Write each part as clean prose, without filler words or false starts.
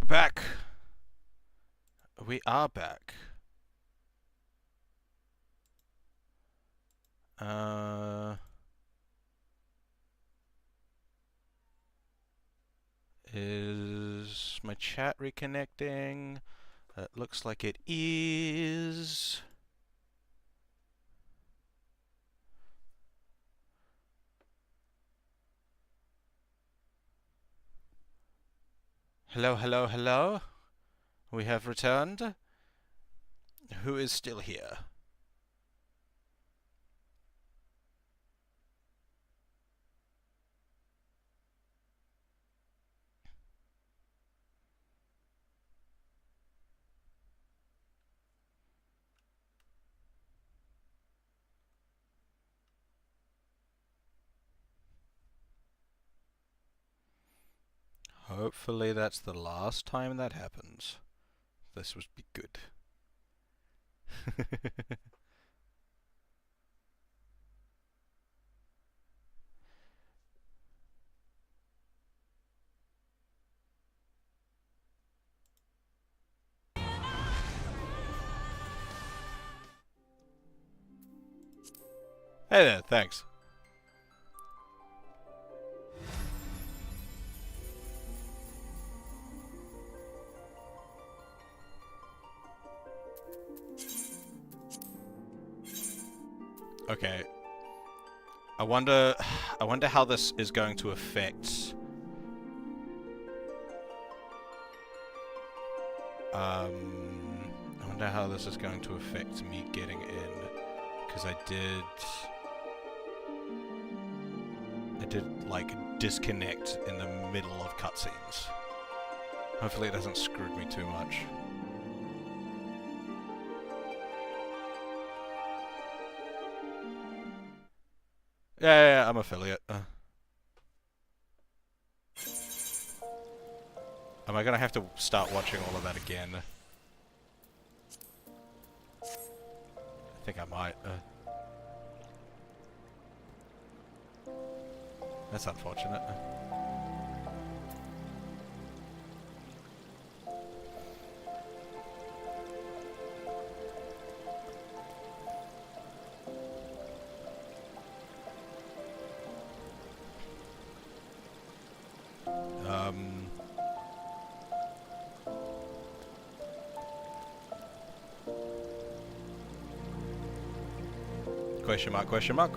Back. We are back. Is my chat reconnecting? It looks like it is. Hello, hello, hello. We have returned. Who is still here? Hopefully that's the last time that happens. This would be good. Hey there, thanks. Okay. I wonder how this is going to affect I wonder how this is going to affect me getting in, because I did like disconnect in the middle of cutscenes. Hopefully it doesn't screw me too much. Yeah, I'm affiliate. Am I gonna have to start watching all of that again? I think I might. That's unfortunate. Question mark, question mark.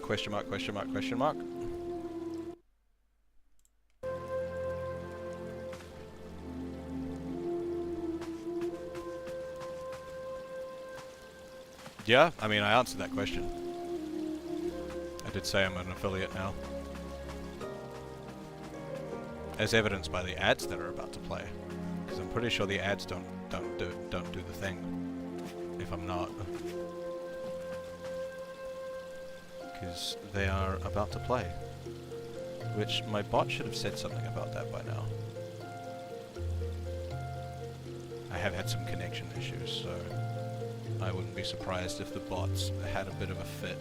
Question mark, question mark, question mark. Yeah, I mean, I answered that question. I did say I'm an affiliate now. As evidenced by the ads that are about to play. Because I'm pretty sure the ads don't do the thing. If I'm not. Because they are about to play. Which my bot should have said something about that by now. I have had some connection issues, so I wouldn't be surprised if the bots had a bit of a fit.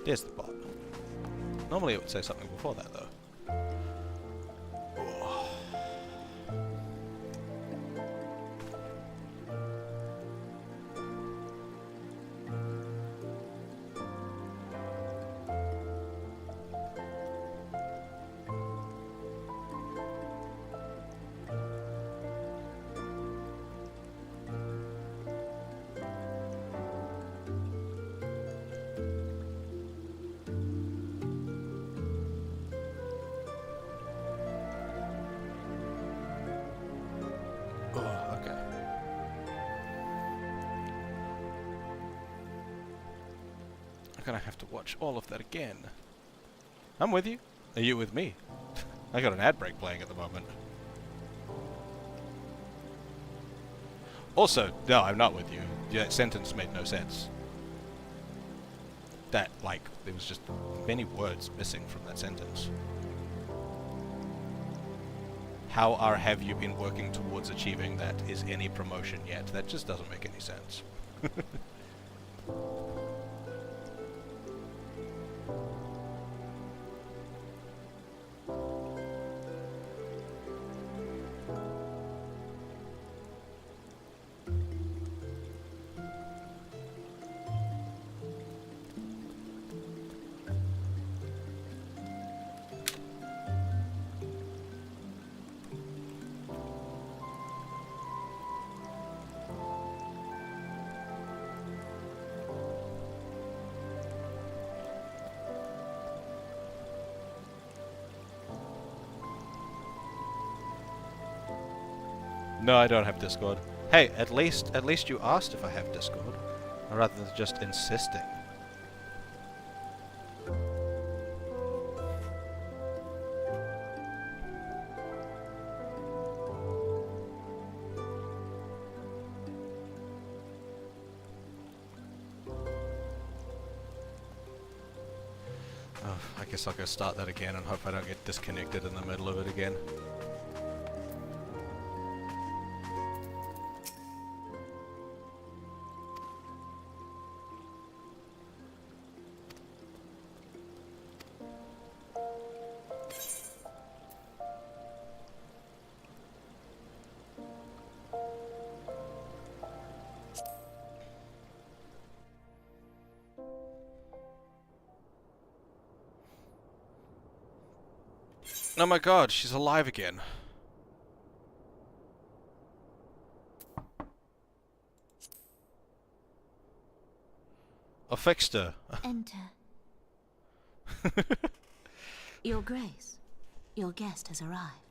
There's the bot. Normally it would say something before that, though. gonna have to watch all of that again. I'm with you. Are you with me? I got an ad break playing at the moment. Also, no, I'm not with you. That sentence made no sense. That, like, there was just many words missing from that sentence. How have you been working towards achieving that? Is any promotion yet? That just doesn't make any sense. No, I don't have Discord. Hey, at least you asked if I have Discord, rather than just insisting. Oh, I guess I'll go start that again and hope I don't get disconnected in the middle of it again. Oh my god, she's alive again. I fixed her. Enter. Your Grace, your guest has arrived.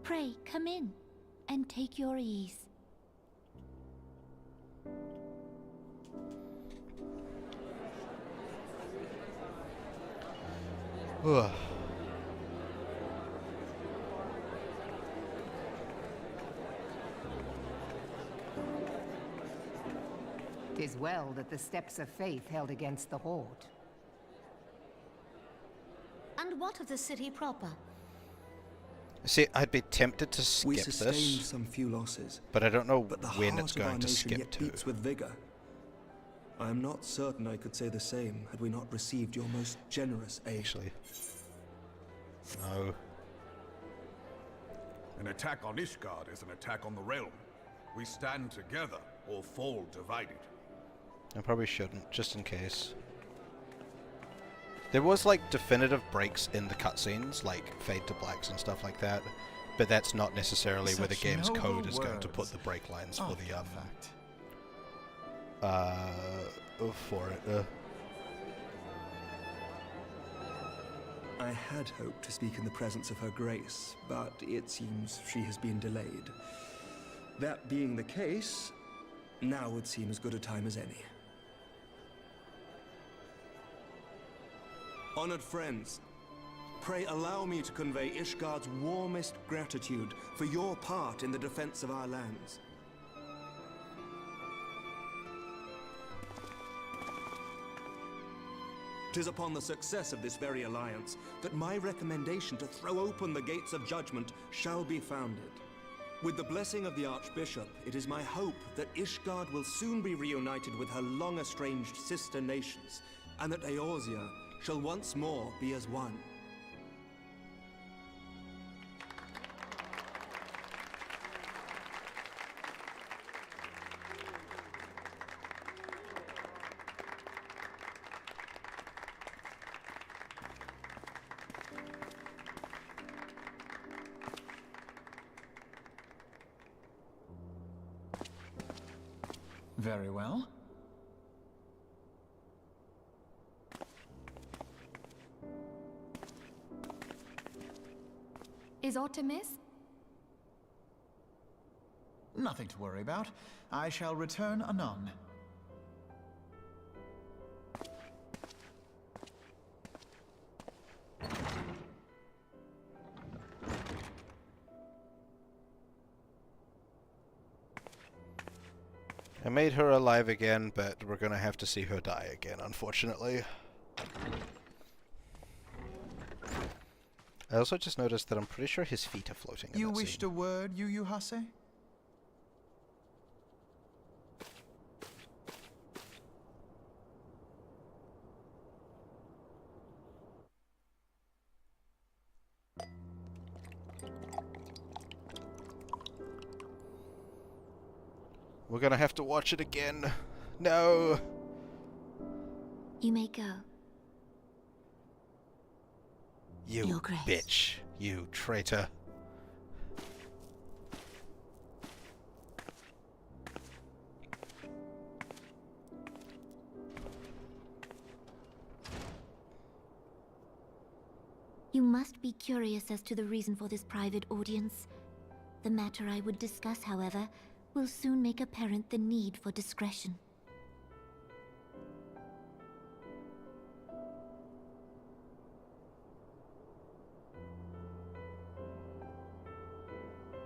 Pray, come in and take your ease. Ugh. 'Tis well that the steps of faith held against the Horde. And what of the city proper? See, I'd be tempted to skip We sustained this, some few losses, but I don't know but the when heart it's of our going to nation skip yet to. beats with vigor. I am not certain I could say the same had we not received your most generous aid. Actually, no. An attack on Ishgard is an attack on the realm. We stand together or fall divided. I probably shouldn't, just in case. There was like definitive breaks in the cutscenes, like fade to blacks and stuff like that, but that's not necessarily where the Such game's noble code is going to put words. the break lines for Oh, the fact. for it. I had hoped to speak in the presence of her grace, but it seems she has been delayed. That being the case, now would seem as good a time as any. Honored friends, pray allow me to convey Ishgard's warmest gratitude for your part in the defense of our lands. Tis upon the success of this very alliance that my recommendation to throw open the gates of judgment shall be founded. With the blessing of the Archbishop, it is my hope that Ishgard will soon be reunited with her long-estranged sister nations, and that Eorzea shall once more be as one. Very well. Is aught amiss? Nothing to worry about. I shall return anon. I made her alive again, but we're gonna have to see her die again, unfortunately. I also just noticed that I'm pretty sure his feet are floating in You that wished scene. a word, Yu Hase? We're gonna have to watch it again. No! You may go. You Your Grace. bitch. You traitor. You must be curious as to the reason for this private audience. The matter I would discuss, however, will soon make apparent the need for discretion.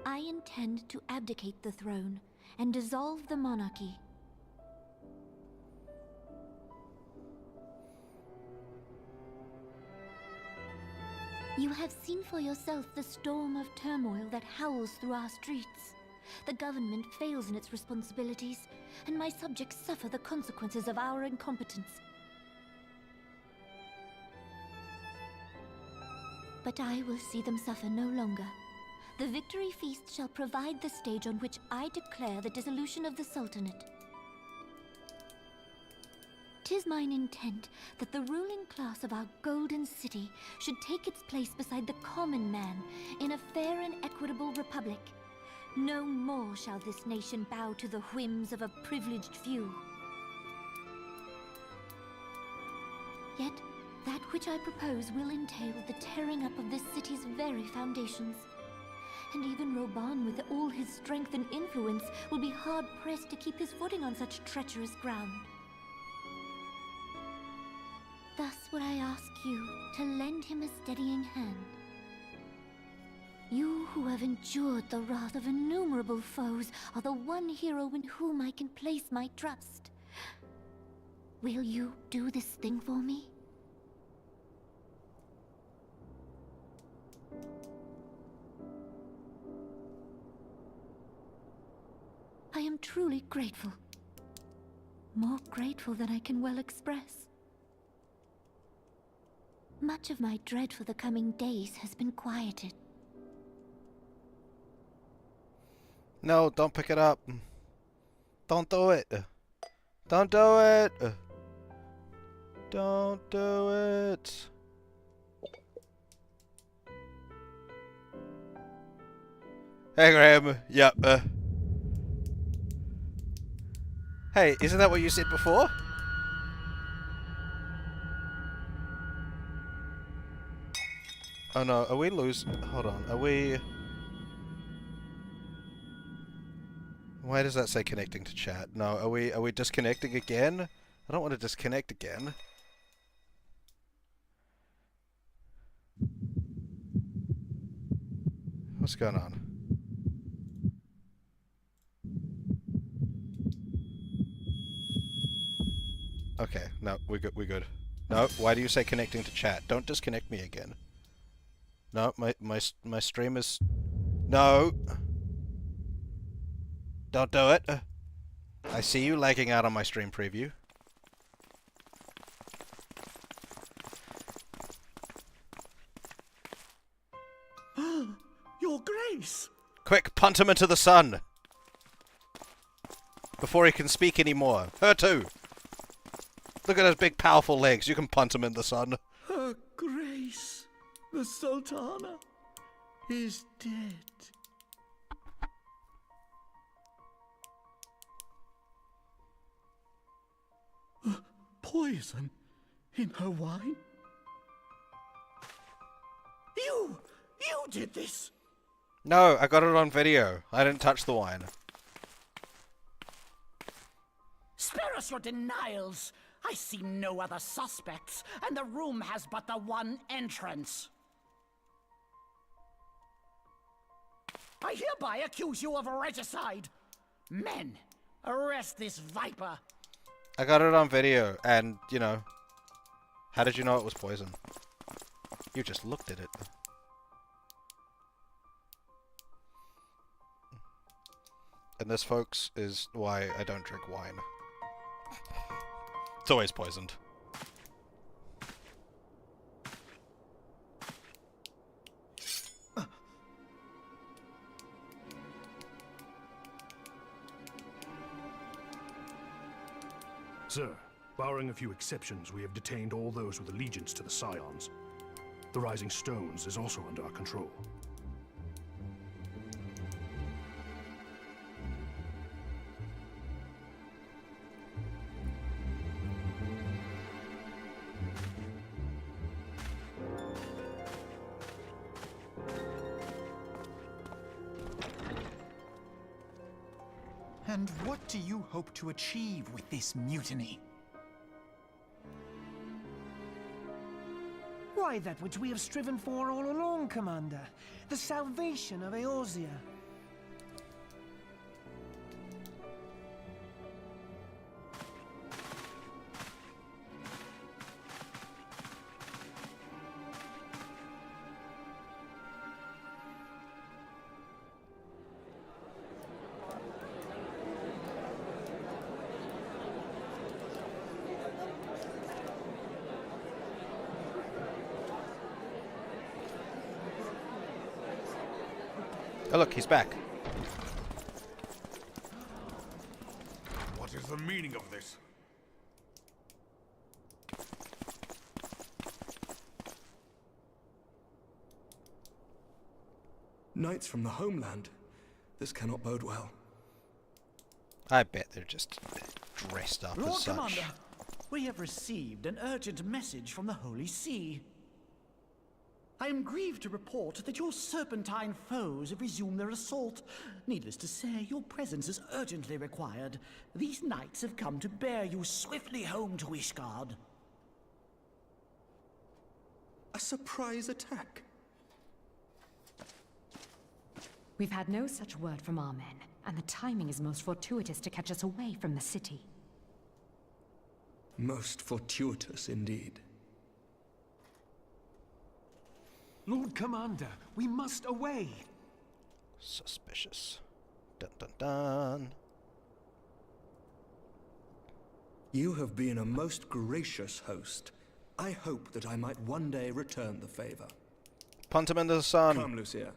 I intend to abdicate the throne and dissolve the monarchy. You have seen for yourself the storm of turmoil that howls through our streets. The government fails in its responsibilities, and my subjects suffer the consequences of our incompetence. But I will see them suffer no longer. The victory feast shall provide the stage on which I declare the dissolution of the Sultanate. 'Tis mine intent that the ruling class of our golden city should take its place beside the common man in a fair and equitable republic. No more shall this nation bow to the whims of a privileged few. Yet, that which I propose will entail the tearing up of this city's very foundations. And even Roban, with all his strength and influence, will be hard-pressed to keep his footing on such treacherous ground. Thus would I ask you to lend him a steadying hand. You who have endured the wrath of innumerable foes are the one hero in whom I can place my trust. Will you do this thing for me? I am truly grateful. More grateful than I can well express. Much of my dread for the coming days has been quieted. No, don't pick it up. Don't do it. Don't do it. Don't do it. Hey, Graham. Yep. Hey, isn't that what you said before? Oh no, are we losing? Hold on, are we... Why does that say connecting to chat? No, are we disconnecting again? I don't want to disconnect again. What's going on? Okay, no, we're good. No, why do you say connecting to chat? Don't disconnect me again. No, my stream is... No! Don't do it! I see you lagging out on my stream preview. Your Grace! Quick, punt him into the sun! Before he can speak anymore. Her too! Look at his big powerful legs, you can punt him in the sun. Her Grace, the Sultana, is dead. Poison in her wine? You did this! No, I got it on video. I didn't touch the wine. Spare us your denials! I see no other suspects, and the room has but the one entrance. I hereby accuse you of regicide. Men, arrest this viper. I got it on video, and, you know... How did you know it was poison? You just looked at it. And this, folks, is why I don't drink wine. It's always poisoned. Sir, barring a few exceptions, we have detained all those with allegiance to the Scions. The Rising Stones is also under our control. And what do you hope to achieve with this mutiny? Why, that which we have striven for all along, Commander. The salvation of Eorzea. Oh look, he's back. What is the meaning of this? Knights from the homeland. This cannot bode well. I bet they're just dressed up Lord as such. Commander, we have received an urgent message from the Holy See. I am grieved to report that your serpentine foes have resumed their assault. Needless to say, your presence is urgently required. These knights have come to bear you swiftly home to Ishgard. A surprise attack? We've had no such word from our men, and the timing is most fortuitous to catch us away from the city. Most fortuitous indeed. Lord Commander, we must away. Suspicious. Dun dun dun. You have been a most gracious host. I hope that I might one day return the favor. Punt him into the sun. Come, Lucia.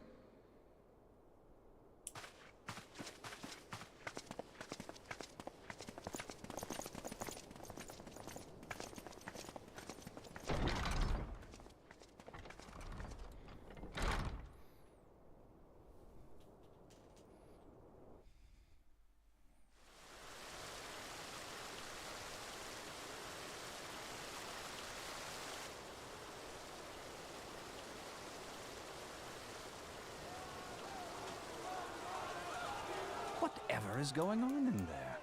Whatever is going on in there?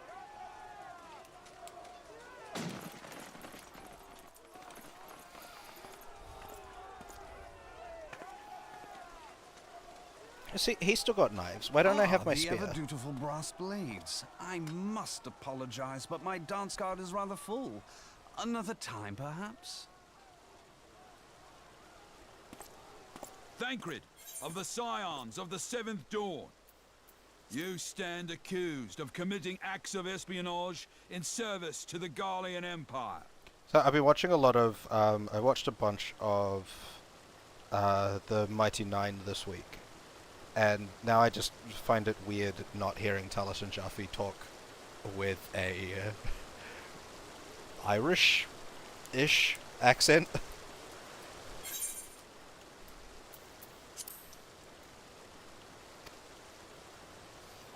See, he's still got knives. Why don't I have my the spear? ever dutiful brass blades. I must apologize, but my dance card is rather full. Another time, perhaps? Thancred, of the Scions of the Seventh Dawn. You stand accused of committing acts of espionage in service to the Garlean Empire. So I've been watching a lot of, I watched a bunch of the Mighty Nine this week. And now I just find it weird not hearing Talis and Jaffe talk with a Irish-ish accent.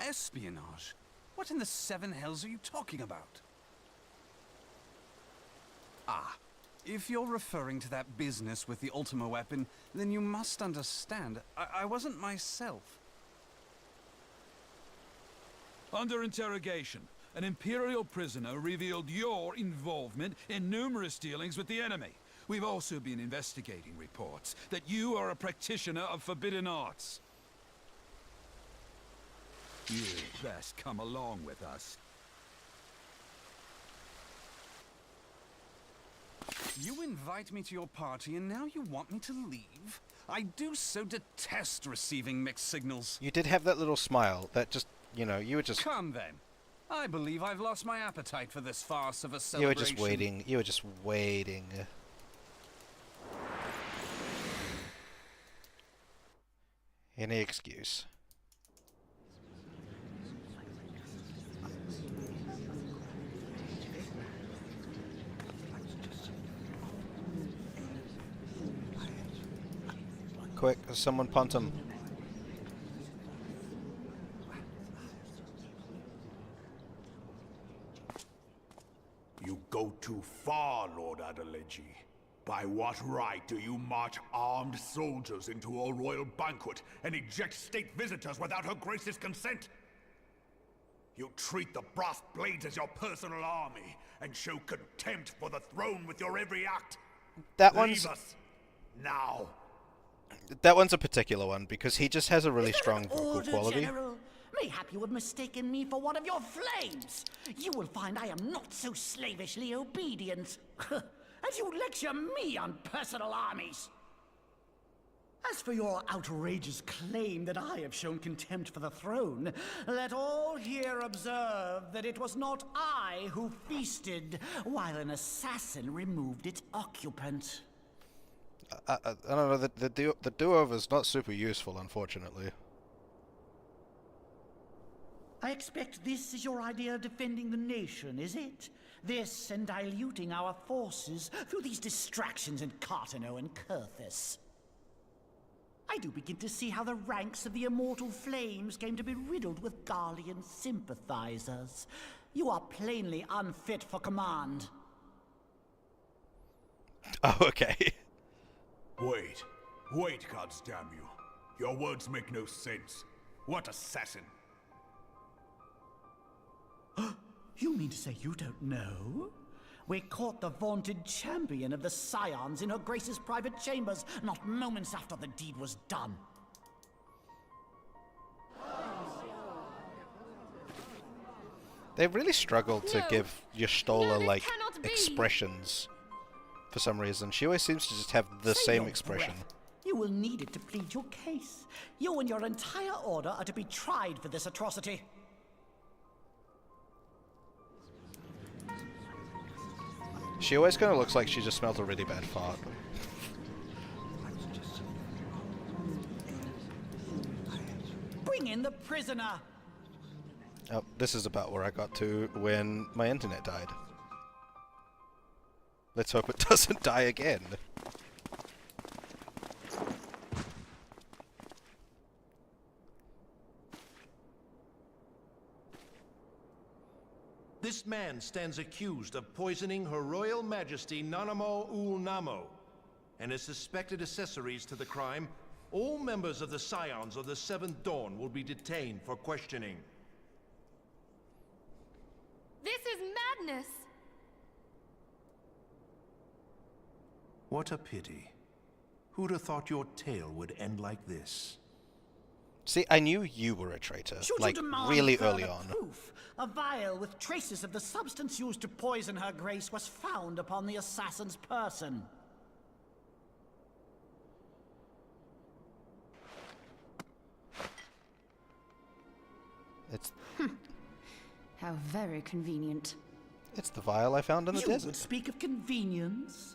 Espionage? What in the seven hells are you talking about? Ah, If you're referring to that business with the Ultima weapon, then you must understand, I wasn't myself. Under interrogation, an Imperial prisoner revealed your involvement in numerous dealings with the enemy. We've also been investigating reports that you are a practitioner of forbidden arts. You'd best come along with us. You invite me to your party and now you want me to leave? I do so detest receiving mixed signals. You did have that little smile that just, you know, you were just... Come then. I believe I've lost my appetite for this farce of a celebration. You were just waiting. You were just waiting. Any excuse. Quick, someone punt him. You go too far, Lord Adeleji. By what right do you march armed soldiers into a royal banquet and eject state visitors without her grace's consent? You treat the brass blades as your personal army and show contempt for the throne with your every act. That Leave one's... us now. That one's a particular one because he just has a really strong vocal quality. General? Mayhap you have mistaken me for one of your flames. You will find I am not so slavishly obedient. As you lecture me on personal armies. As for your outrageous claim that I have shown contempt for the throne, let all here observe that it was not I who feasted while an assassin removed its occupant. I don't know, the do-over's not super useful, unfortunately. I expect this is your idea of defending the nation, is it? This and diluting our forces through these distractions in Cartano and Kurthis. I do begin to see how the ranks of the Immortal Flames came to be riddled with Garlean sympathizers. You are plainly unfit for command. Oh, okay. Wait, goddamn you. Your words make no sense. What assassin? You mean to say you don't know? We caught the vaunted champion of the Scions in her grace's private chambers, not moments after the deed was done. They really struggled to give Y'shtola, like, expressions for some reason. She always seems to just have the same expression. You will need it to plead your case. You and your entire order are to be tried for this atrocity. She always kind of looks like she just smelled a really bad fart. Bring in the prisoner! Oh, this is about where I got to when my internet died. Let's hope it doesn't die again. This man stands accused of poisoning Her Royal Majesty Nanamo Ul Namo, and as suspected accessories to the crime, all members of the Scions of the Seventh Dawn will be detained for questioning. This is madness! What a pity. Who'd have thought your tale would end like this? See, I knew you were a traitor, Should like, you demand really further early on. Proof? A vial with traces of the substance used to poison her grace was found upon the assassin's person. It's... How very convenient. It's the vial I found in the You desert. would speak of convenience?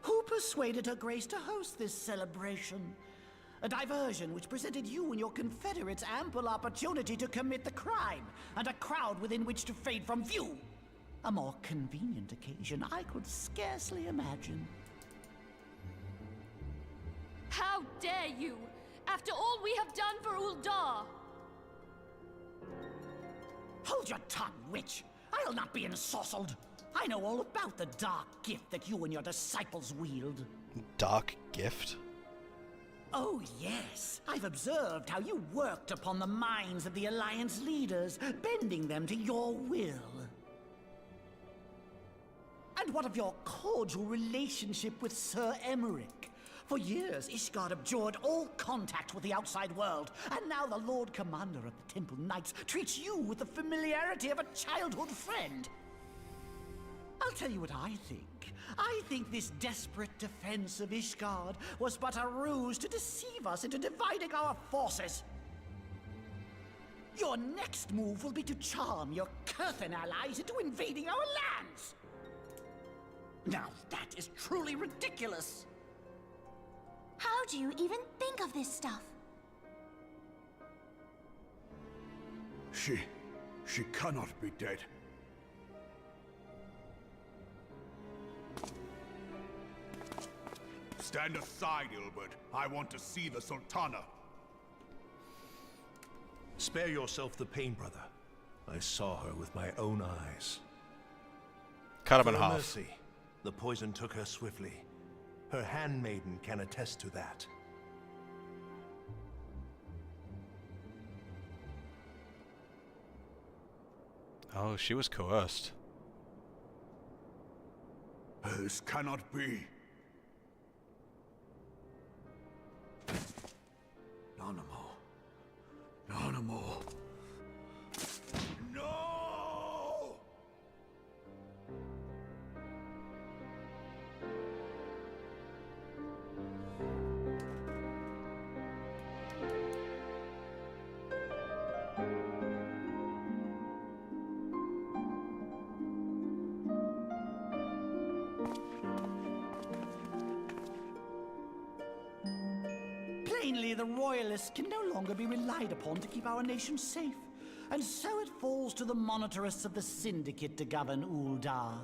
Who persuaded her grace to host this celebration? A diversion which presented you and your confederates ample opportunity to commit the crime, and a crowd within which to fade from view. A more convenient occasion I could scarcely imagine. How dare you! After all we have done for Uldar! Hold your tongue, witch! I'll not be ensorcelled! I know all about the dark gift that you and your disciples wield. Dark gift? Oh, yes. I've observed how you worked upon the minds of the Alliance leaders, bending them to your will. And what of your cordial relationship with Sir Emmerich? For years, Ishgard abjured all contact with the outside world, and now the Lord Commander of the Temple Knights treats you with the familiarity of a childhood friend. I'll tell you what I think. I think this desperate defense of Ishgard was but a ruse to deceive us into dividing our forces. Your next move will be to charm your Kurthan allies into invading our lands. Now that is truly ridiculous. How do you even think of this stuff? She cannot be dead. Stand aside, Ilbert. I want to see the Sultana. Spare yourself the pain, brother. I saw her with my own eyes. Cut him For in her half. mercy, the poison took her swiftly. Her handmaiden can attest to that. Oh, she was coerced. This cannot be. Nanamo. No! Plainly, the Royalists can no longer be relied upon to keep our nation safe. And so it falls to the monitorists of the Syndicate to govern Uldar.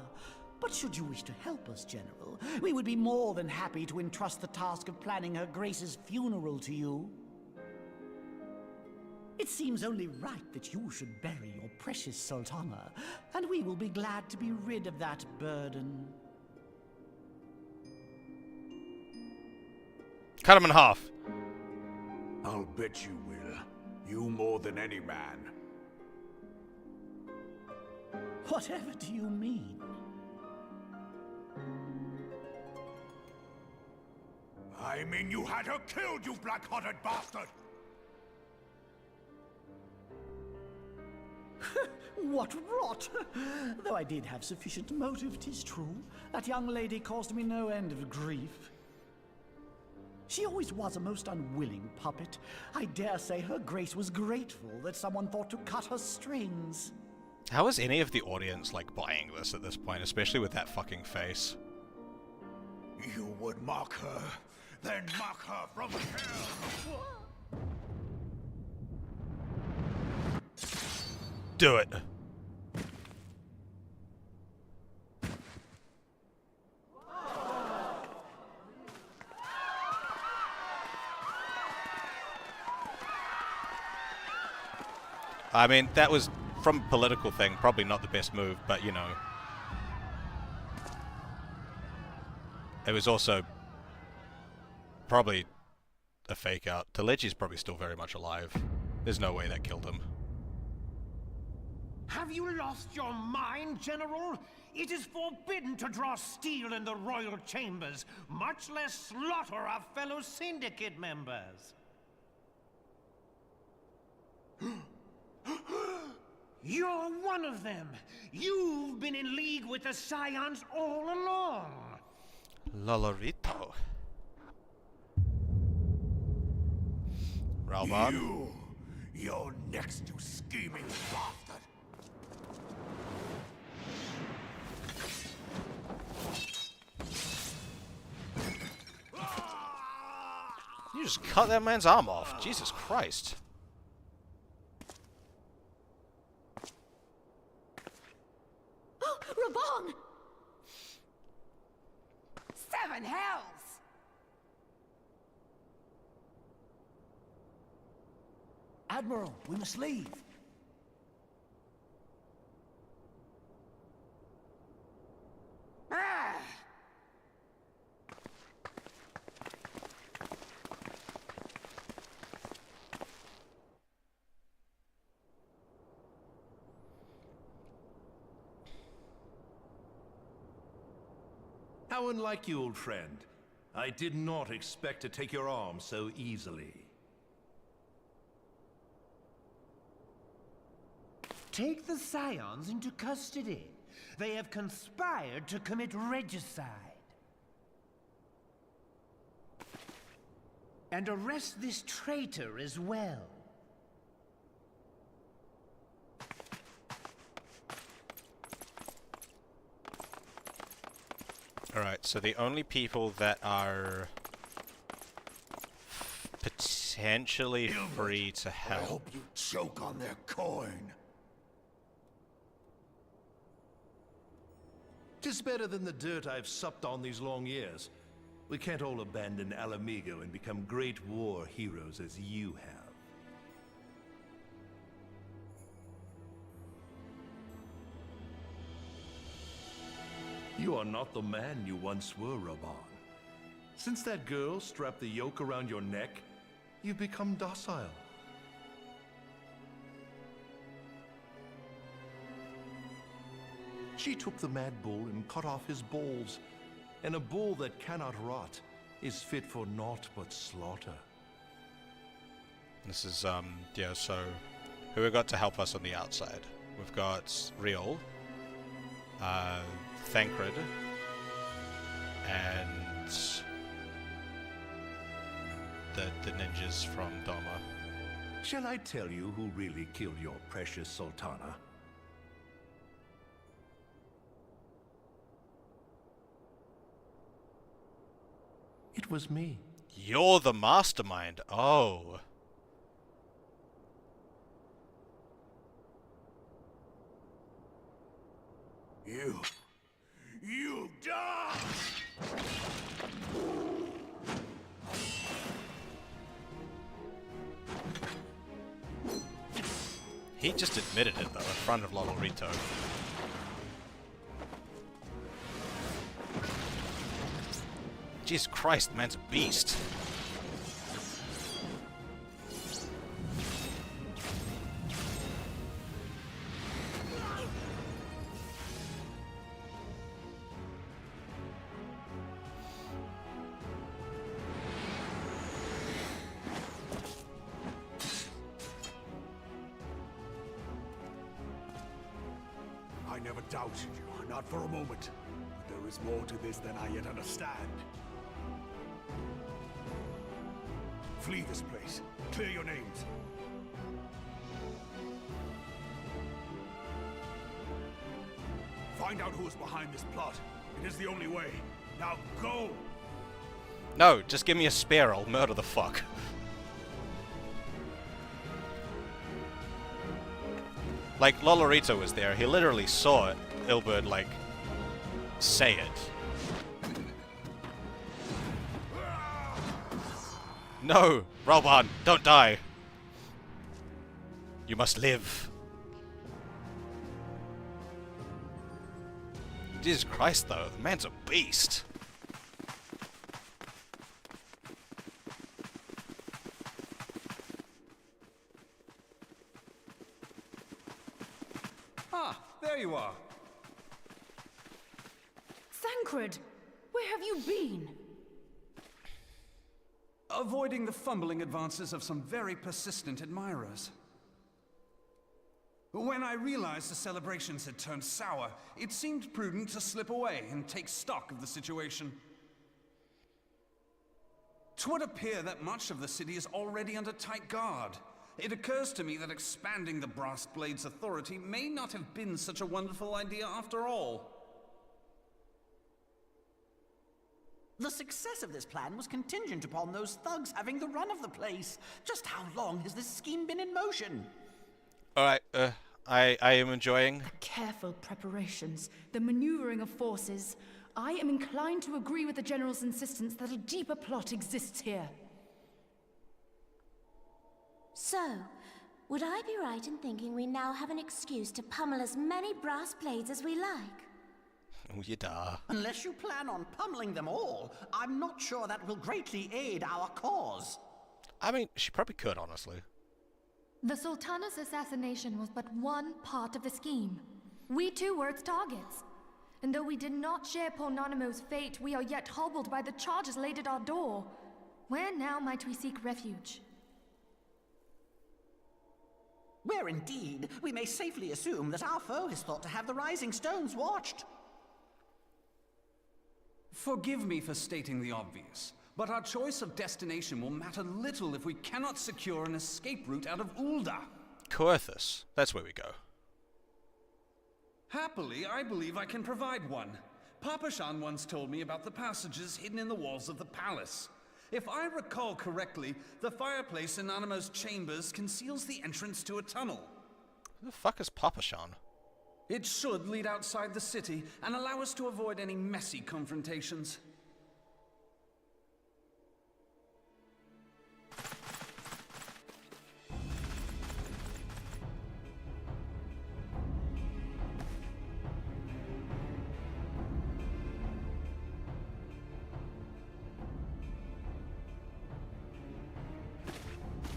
But should you wish to help us, General, we would be more than happy to entrust the task of planning Her Grace's funeral to you. It seems only right that you should bury your precious Sultana, and we will be glad to be rid of that burden. Cut him in half. I'll bet you will. You more than any man. Whatever do you mean? I mean you had her killed, you black-hearted bastard! What rot! Though I did have sufficient motive, 'tis true. That young lady caused me no end of grief. She always was a most unwilling puppet. I dare say Her Grace was grateful that someone thought to cut her strings. How is any of the audience, like, buying this at this point, especially with that fucking face? You would mock her, then mock her from hell! Do it. I mean, that was, from a political thing, probably not the best move, but, you know. It was also probably a fake out. Telechi's probably still very much alive. There's no way that killed him. Have you lost your mind, General? It is forbidden to draw steel in the royal chambers, much less slaughter our fellow syndicate members. You're one of them. You've been in league with the Scions all along. Lolorito. Ralban. You're next, you scheming bastard! You just cut that man's arm off. Jesus Christ. Oh, Rabong! 7 hells! Admiral, we must leave. How unlike you, old friend. I did not expect to take your arm so easily. Take the Scions into custody. They have conspired to commit regicide. And arrest this traitor as well. Alright, so the only people that are potentially free to help. I hope you choke on their coin. 'Tis better than the dirt I've supped on these long years. We can't all abandon Alamigo and become great war heroes as you have. You are not the man you once were, Raban. Since that girl strapped the yoke around your neck, you've become docile. She took the mad bull and cut off his balls, and a bull that cannot rot is fit for naught but slaughter. This is, yeah, so who we got to help us on the outside? We've got Riol, Thancred, and the ninjas from Doma. Shall I tell you who really killed your precious Sultana? It was me. You're the mastermind. Oh. You die! He just admitted it, though, in front of Lolorito. Jesus Christ, man's a beast. I never doubted you, not for a moment. But there is more to this than I yet understand. Flee this place. Clear your names. Find out who is behind this plot. It is the only way. Now go! No, just give me a spear, I'll murder the fuck. Like, Lolorito was there, he literally saw it, Ilberd, like, say it. No! Raban, don't die! You must live. Jesus Christ, though, the man's a beast. Ah, there you are. Thancred, where have you been? Avoiding the fumbling advances of some very persistent admirers. When I realized the celebrations had turned sour, it seemed prudent to slip away and take stock of the situation. 'Twould appear that much of the city is already under tight guard. It occurs to me that expanding the Brass Blade's authority may not have been such a wonderful idea after all. The success of this plan was contingent upon those thugs having the run of the place. Just how long has this scheme been in motion? Alright, I am enjoying. The careful preparations, the maneuvering of forces. I am inclined to agree with the General's insistence that a deeper plot exists here. So, would I be right in thinking we now have an excuse to pummel as many brass blades as we like? Oh, you da. Unless you plan on pummeling them all, I'm not sure that will greatly aid our cause. I mean, she probably could, honestly. The Sultana's assassination was but one part of the scheme. We too were its targets. And though we did not share poor Nanamo's fate, we are yet hobbled by the charges laid at our door. Where now might we seek refuge? Where indeed we may safely assume that our foe is thought to have the Rising Stones watched. Forgive me for stating the obvious, but our choice of destination will matter little if we cannot secure an escape route out of Ul'dah. Coerthus. That's where we go. Happily, I believe I can provide one. Papa Shan once told me about the passages hidden in the walls of the palace. If I recall correctly, the fireplace in Nanamo's chambers conceals the entrance to a tunnel. Who the fuck is Papa Shan? It should lead outside the city and allow us to avoid any messy confrontations.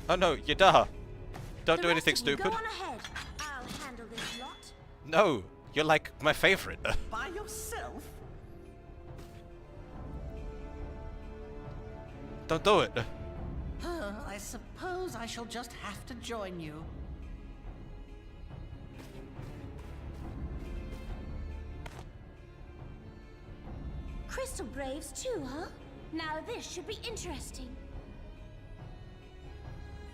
Oh no, Yada! Don't do anything stupid. Go on ahead. I'll handle this lot. No, you're like my favorite. By yourself? Don't do it. I suppose I shall just have to join you. Crystal Braves too, huh? Now this should be interesting.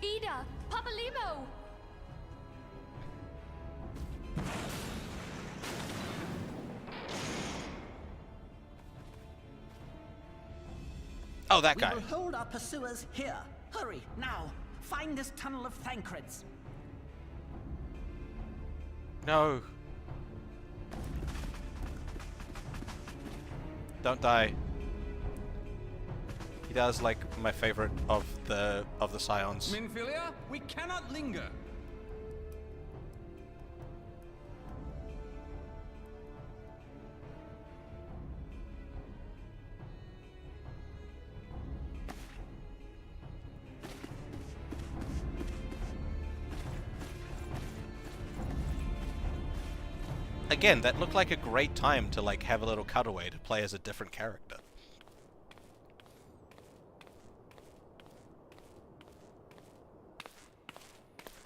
Ida! Papalimo! Oh, that guy. We will hold our pursuers here. Hurry, now. Find this tunnel of Thancreds. No. Don't die. He does like my favorite of the Scions. Minfilia, we cannot linger. Again, that looked like a great time to like have a little cutaway to play as a different character.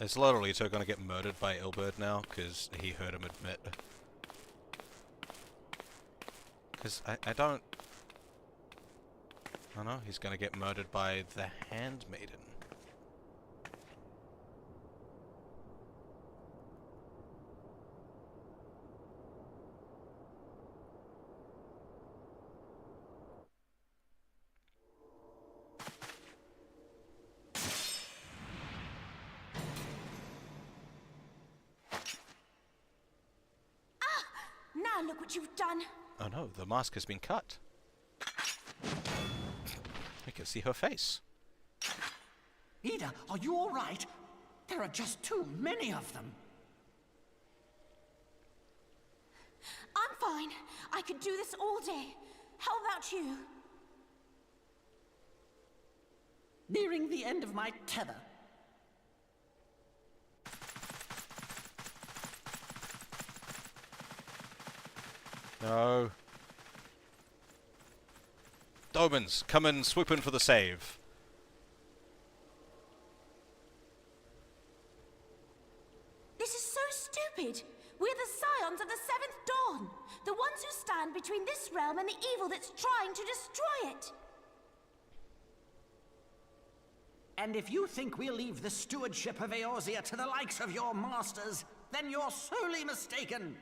It's literally so gonna get murdered by Ilberd now, because he heard him admit. Because I don't... I don't know, he's gonna get murdered by the Handmaiden. Now look what you've done. Oh no, the mask has been cut. I can see her face. Ida, are you all right? There are just too many of them. I'm fine. I could do this all day. How about you? Nearing the end of my tether. No. Domans, come and swoop in for the save. This is so stupid. We're the Scions of the Seventh Dawn. The ones who stand between this realm and the evil that's trying to destroy it. And if you think we'll leave the stewardship of Eorzea to the likes of your masters, then you're sorely mistaken.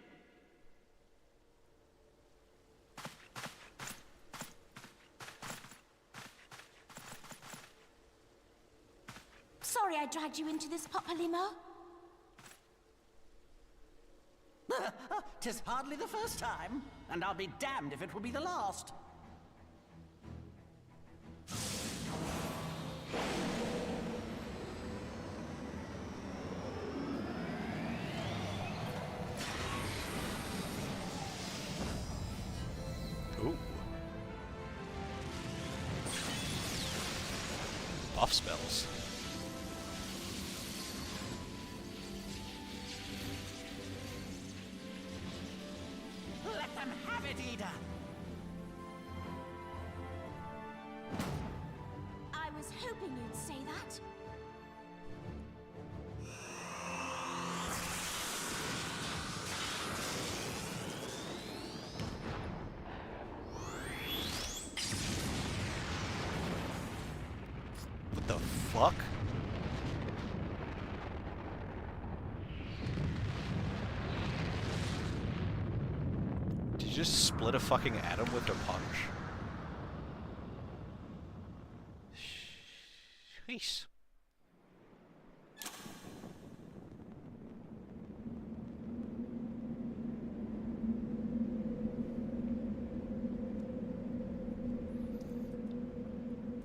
Sorry I dragged you into this, Papalimo. 'Tis hardly the first time, and I'll be damned if it will be the last. Ooh. Buff spells. Let them have Eater. I was hoping you'd say that. What the fuck? Did you just split a fucking atom with her punch? Jeez.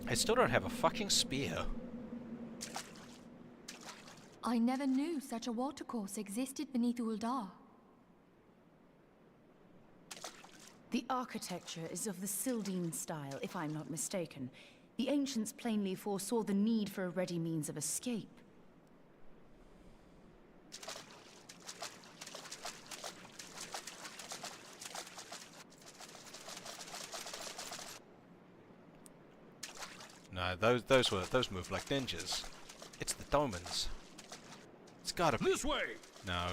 I still don't have a fucking spear. I never knew such a watercourse existed beneath Uldar. The architecture is of the Sildine style, if I'm not mistaken. The ancients plainly foresaw the need for a ready means of escape. No, those move like ninjas. It's the Domans. It's gotta be. This way! No.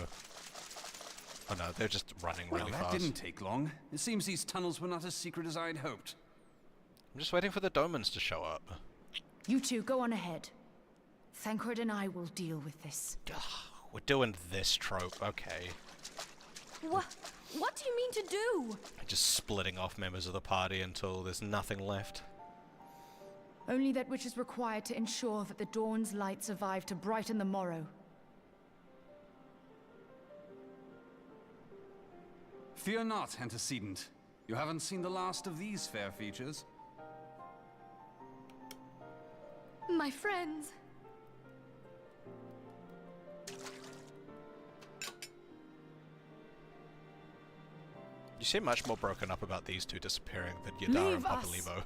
Oh no, they're just running really Well, fast. that didn't take long. It seems these tunnels were not as secret as I'd hoped. I'm just waiting for the Domans to show up. You two, go on ahead. Thancred and I will deal with this. We're doing this trope, okay. What do you mean to do? Just splitting off members of the party until there's nothing left. Only that which is required to ensure that the dawn's light survive to brighten the morrow. Fear not, antecedent. You haven't seen the last of these fair features. My friends. You seem much more broken up about these two disappearing than Yadar and Papalibo.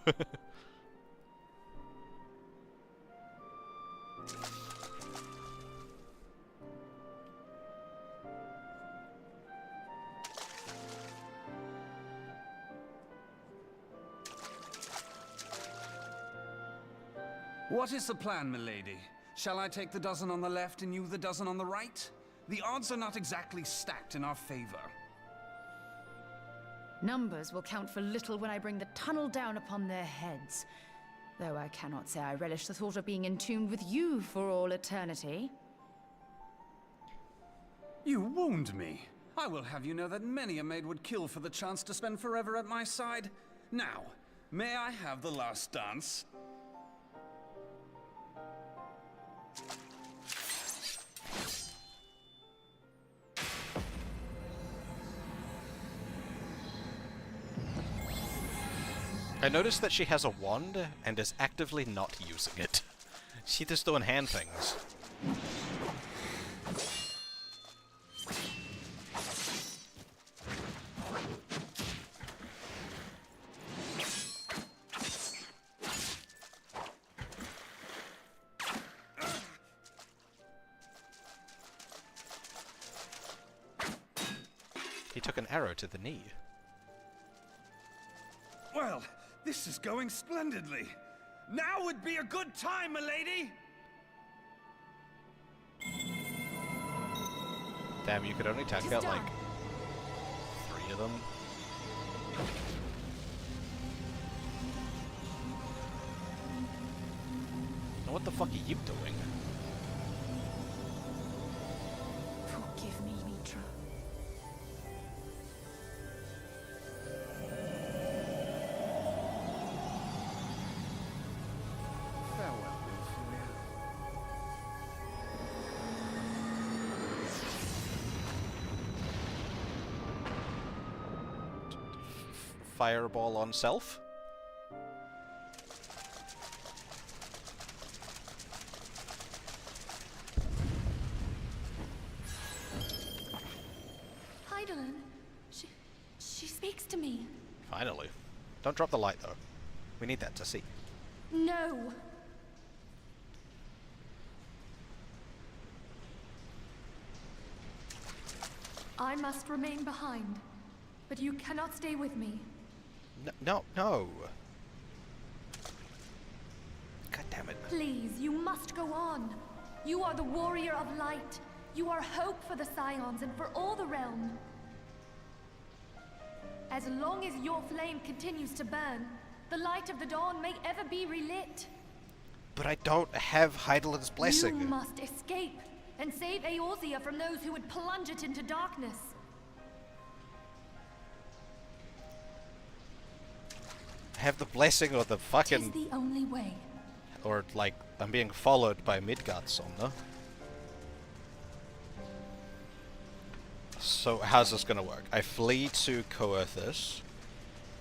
What is the plan, milady? Shall I take the dozen on the left and you the dozen on the right? The odds are not exactly stacked in our favor. Numbers will count for little when I bring the tunnel down upon their heads. Though I cannot say I relish the thought of being entombed with you for all eternity. You wound me. I will have you know that many a maid would kill for the chance to spend forever at my side. Now, may I have the last dance? I noticed that she has a wand and is actively not using it. She's just doing hand things. He took an arrow to the knee. Well, this is going splendidly. Now would be a good time, milady! Damn, you could only take out like 3 of them. Now what the fuck are you doing? Forgive me, Mitra. Farewell, Fireball on self? Heidelin, she speaks to me. Finally. Don't drop the light though. We need that to see. No. I must remain behind. But you cannot stay with me. No. God damn it. Please, you must go on. You are the warrior of light. You are hope for the Scions and for all the realm. As long as your flame continues to burn, the light of the dawn may ever be relit. But I don't have Heidelin's blessing. You must escape and save Eorzea from those who would plunge it into darkness. Have the blessing or the fucking... It is the only way. Or, like, I'm being followed by Midgardsormr. So, how's this gonna work? I flee to Coerthus.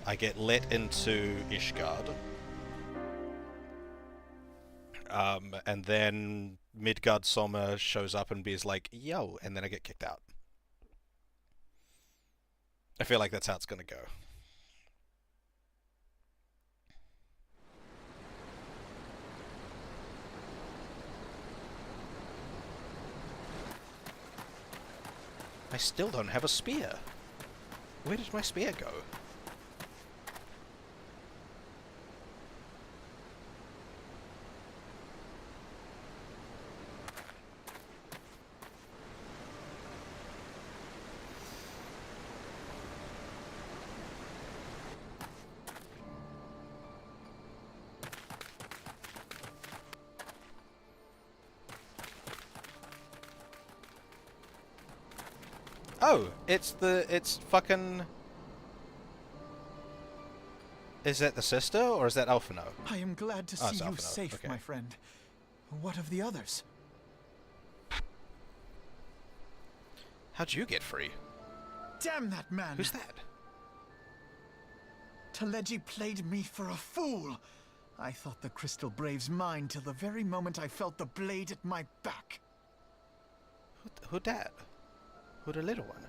I get let into Ishgard. And then Midgardsormr shows up and is like, yo, and then I get kicked out. I feel like that's how it's gonna go. I still don't have a spear. Where did my spear go? Oh, it's fucking... Is that the sister, or is that Alphino? I am glad to Oh, see it's you Alphino. safe, Okay. my friend. What of the others? How'd you get free? Damn that man! Who's that? Teleji played me for a fool! I thought the Crystal Brave's mine till the very moment I felt the blade at my back. Who dat? Who the little one?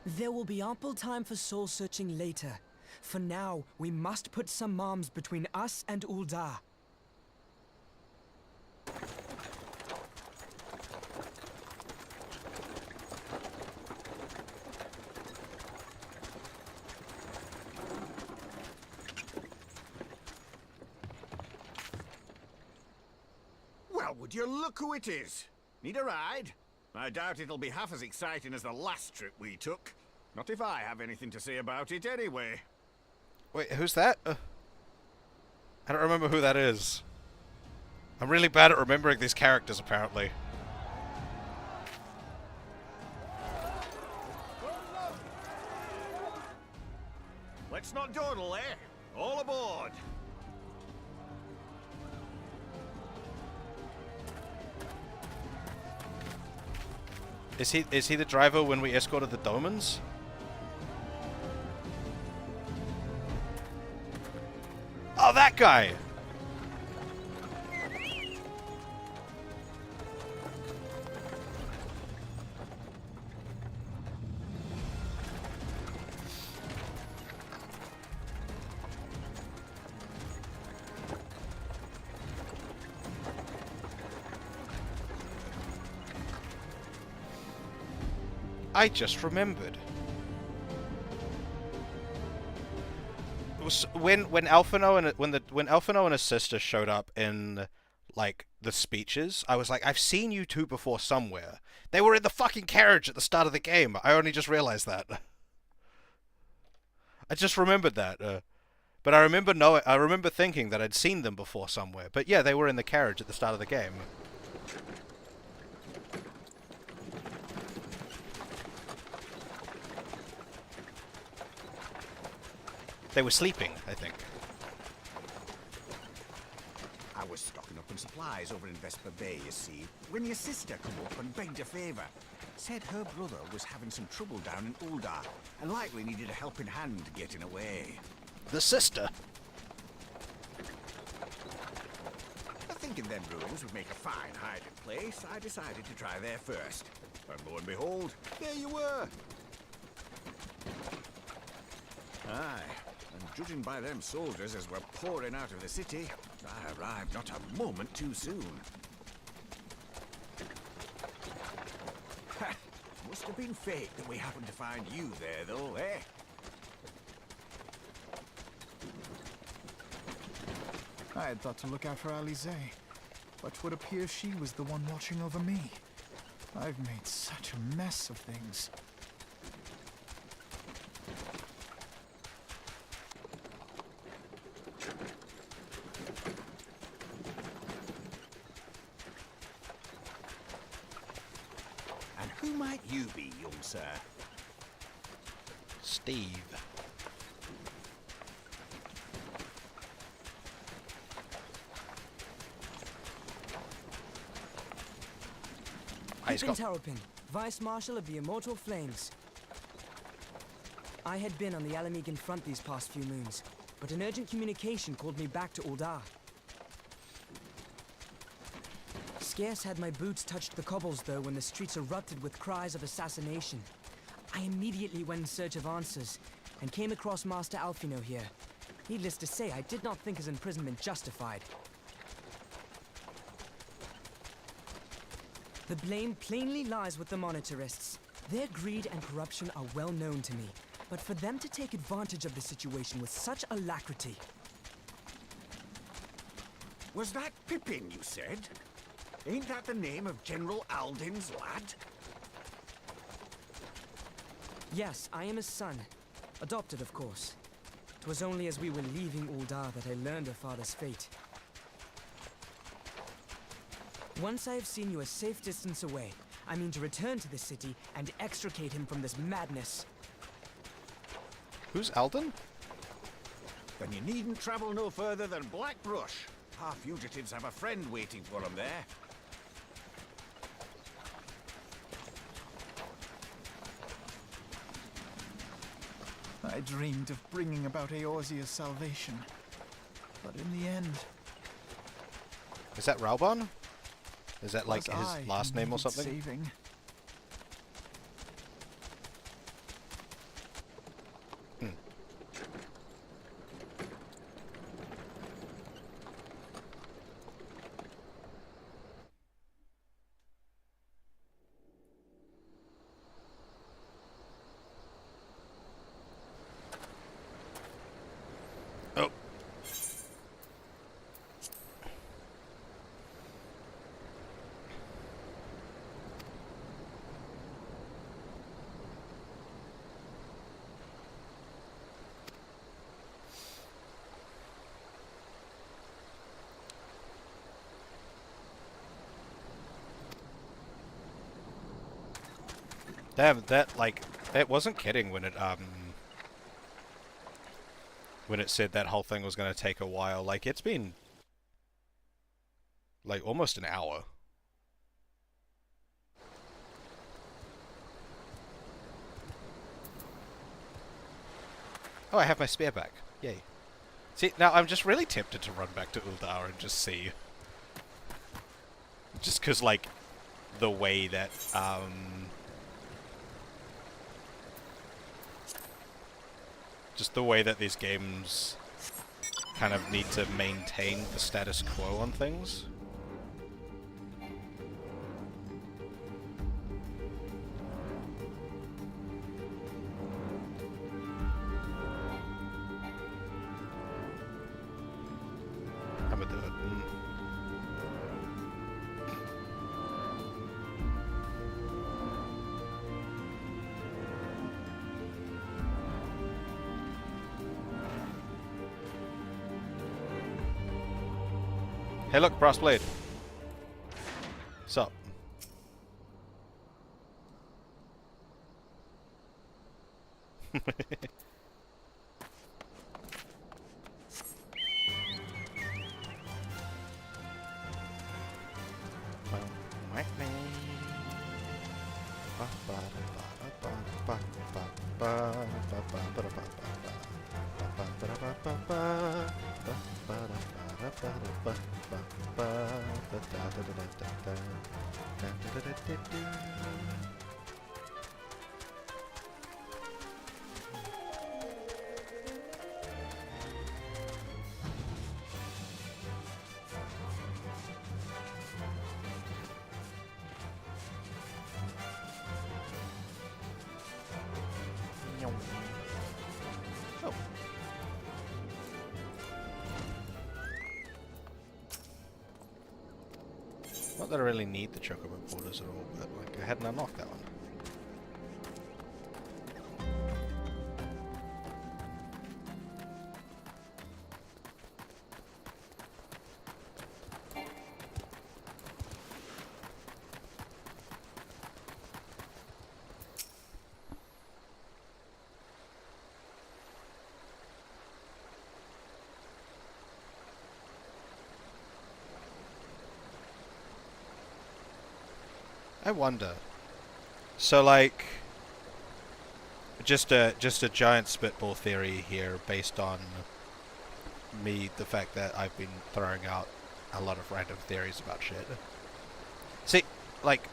There will be ample time for soul-searching later. For now, we must put some arms between us and Ul'dah. Well, would you look who it is? Need a ride? I doubt it'll be half as exciting as the last trip we took. Not if I have anything to say about it anyway. Wait, who's that? I don't remember who that is. I'm really bad at remembering these characters, apparently. Let's not dawdle, eh? All aboard! Is he the driver when we escorted the Domans? Oh, that guy! I just remembered. It was when Alphino and his sister showed up in like the speeches, I was like, I've seen you two before somewhere. They were in the fucking carriage at the start of the game. I only just realized that. I just remembered that. But I remember thinking that I'd seen them before somewhere. But yeah, they were in the carriage at the start of the game. They were sleeping, I think. I was stocking up on supplies over in Vesper Bay, you see, when your sister come up and begged a favour. Said her brother was having some trouble down in Ul'dah, and likely needed a helping hand getting away. The sister? Thinking them ruins would make a fine hiding place, I decided to try there first. And lo and behold, there you were. Aye, and judging by them soldiers as were pouring out of the city, I arrived not a moment too soon. Ha! Must Must have been fate that we happened to find you there, though, eh? I had thought to look out for Alize, but would appear she was the one watching over me. I've made such a mess of things. And who might you be, young sir? Steve. Pippin Terrapin, Vice Marshal of the Immortal Flames. I had been on the Alamegan front these past few moons, but an urgent communication called me back to Uldar. Scarce had my boots touched the cobbles, though, when the streets erupted with cries of assassination. I immediately went in search of answers, and came across Master Alfino here. Needless to say, I did not think his imprisonment justified. The blame plainly lies with the Monetarists. Their greed and corruption are well known to me, but for them to take advantage of the situation with such alacrity... Was that Pippin, you said? Ain't that the name of General Alden's lad? Yes, I am his son. Adopted, of course. 'Twas only as we were leaving Uldar that I learned of father's fate. Once I have seen you a safe distance away, I mean to return to the city and extricate him from this madness. Who's Alden? Then you needn't travel no further than Blackbrush. Our fugitives have a friend waiting for them there. I dreamed of bringing about Eorzea's salvation. But in the end... Is that Raubon? Is that like was his last name or something? Saving. Oh. Damn, that, like, it wasn't kidding when it said that whole thing was going to take a while. Like, it's been, like, almost an hour. Oh, I have my spear back. Yay. See, now I'm just really tempted to run back to Uldar and just see. Just because, like, the way that, just the way that these games kind of need to maintain the status quo on things. How about that? Hey look, Brass Blade. Sup? Not that I really need the chocobo porters at all, but like I hadn't unlocked that one. I wonder. So like, just a giant spitball theory here, based on the fact that I've been throwing out a lot of random theories about shit. See, like,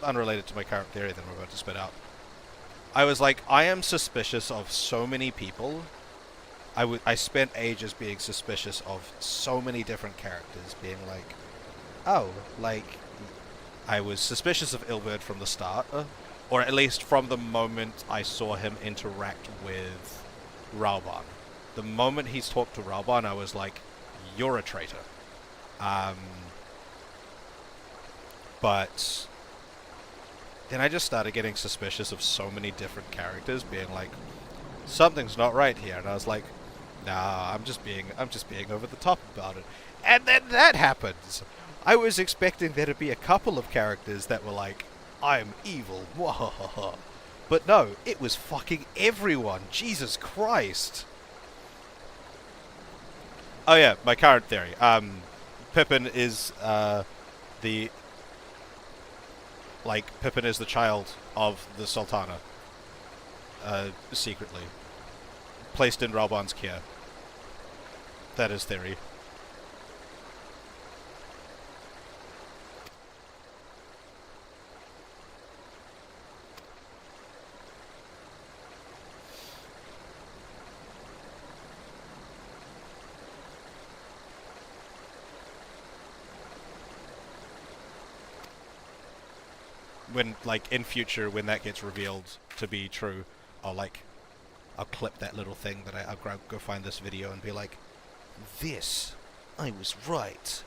unrelated to my current theory that I'm about to spit out. I was like, I am suspicious of so many people. I spent ages being suspicious of so many different characters, being like, oh, like, I was suspicious of Ilberd from the start, or at least from the moment I saw him interact with Raoban. The moment he's talked to Raoban, I was like, you're a traitor. But then I just started getting suspicious of so many different characters, being like, something's not right here. And I was like, nah, I'm just being over the top about it. And then that happens. I was expecting there to be a couple of characters that were like, I'm evil, wahahaha. But no, it was fucking everyone. Jesus Christ. Oh yeah, my current theory. Pippin is Pippin is the child of the Sultana. Secretly. Placed in Raoban's care. That is theory. When, like, in future, when that gets revealed to be true, I'll clip that little thing that I'll go find this video and be like, this, I was right.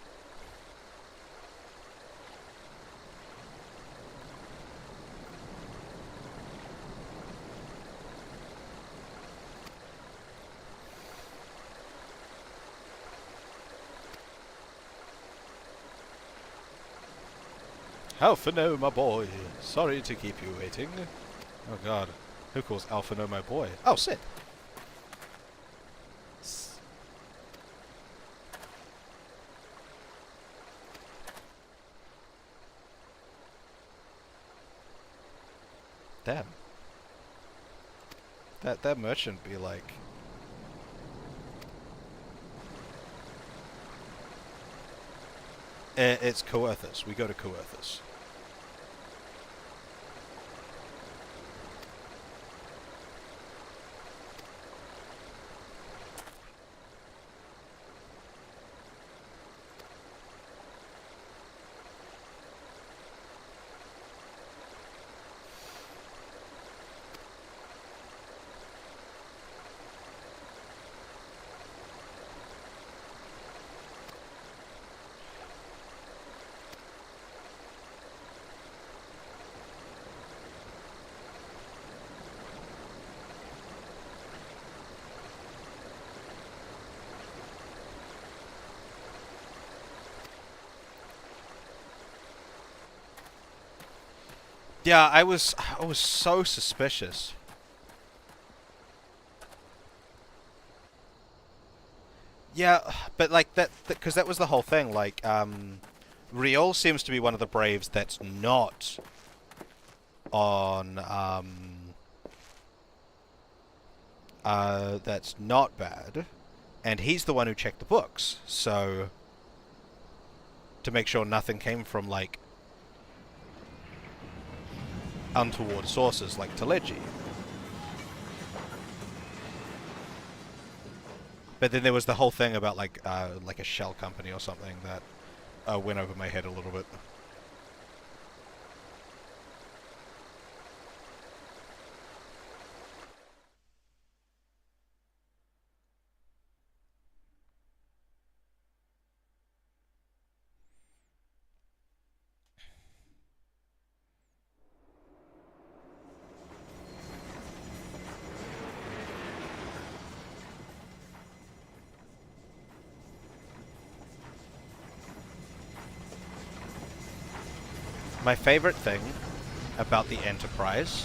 Alphino, my boy. Sorry to keep you waiting. Oh god. Who calls Alphino my boy? Oh, Sid. Damn. That merchant be like... It's Coerthus. We go to Coerthus. Yeah, I was so suspicious. Yeah, but like because that was the whole thing. Like, Riol seems to be one of the Braves that's not on, that's not bad, and he's the one who checked the books, so to make sure nothing came from like untoward sources like Teleji. But then there was the whole thing about like a shell company or something that went over my head a little bit. My favorite thing about the Enterprise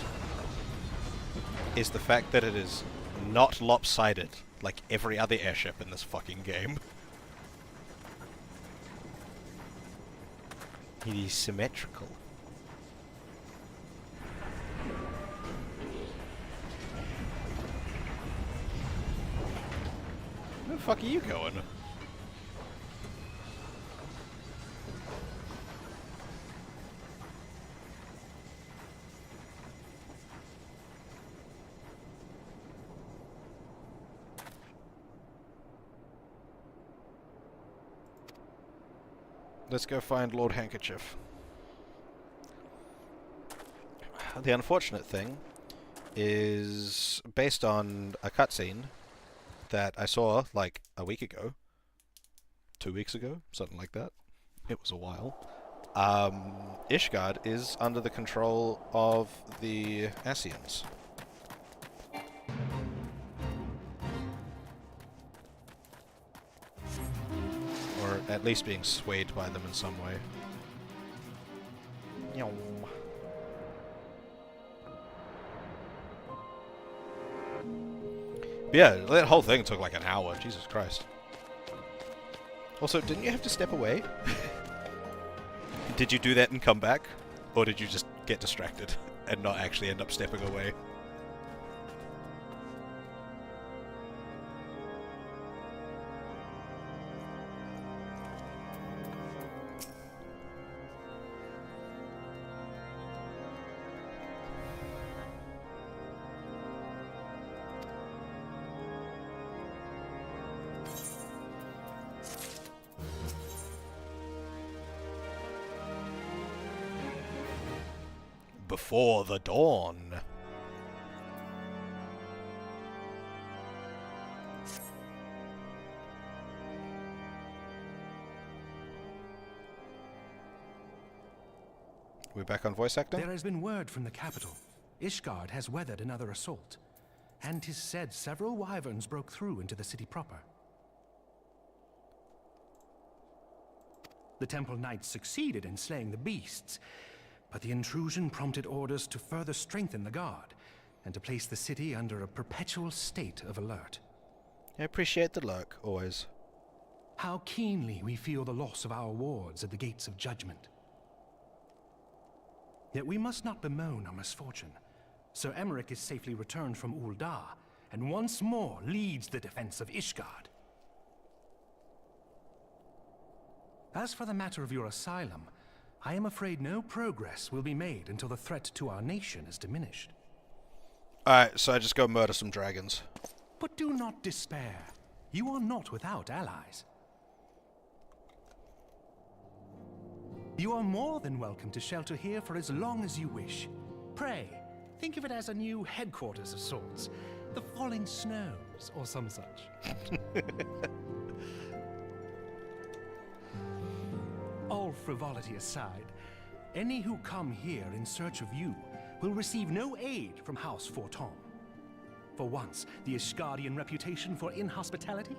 is the fact that it is not lopsided like every other airship in this fucking game. It is symmetrical. Where the fuck are you going? Let's go find Lord Handkerchief. The unfortunate thing is based on a cutscene that I saw like a week ago, 2 weeks ago, something like that. It was a while. Ishgard is under the control of the Ascians. Or at least being swayed by them in some way. Meow. Yeah, that whole thing took like an hour. Jesus Christ. Also, didn't you have to step away? Did you do that and come back? Or did you just get distracted and not actually end up stepping away? Before the dawn. We're back on voice acting? There has been word from the capital. Ishgard has weathered another assault. And 'tis said several wyverns broke through into the city proper. The Temple Knights succeeded in slaying the beasts, but the intrusion prompted orders to further strengthen the guard, and to place the city under a perpetual state of alert. I appreciate the lurk, always. How keenly we feel the loss of our wards at the gates of judgment. Yet we must not bemoan our misfortune. Sir Emmerich is safely returned from Ul'dah, and once more leads the defense of Ishgard. As for the matter of your asylum, I am afraid no progress will be made until the threat to our nation is diminished. Alright, so I just go murder some dragons. But do not despair. You are not without allies. You are more than welcome to shelter here for as long as you wish. Pray, think of it as a new headquarters of sorts. The Falling Snows, or some such. All frivolity aside, any who come here in search of you will receive no aid from House Fortom. For once, the Ishgardian reputation for inhospitality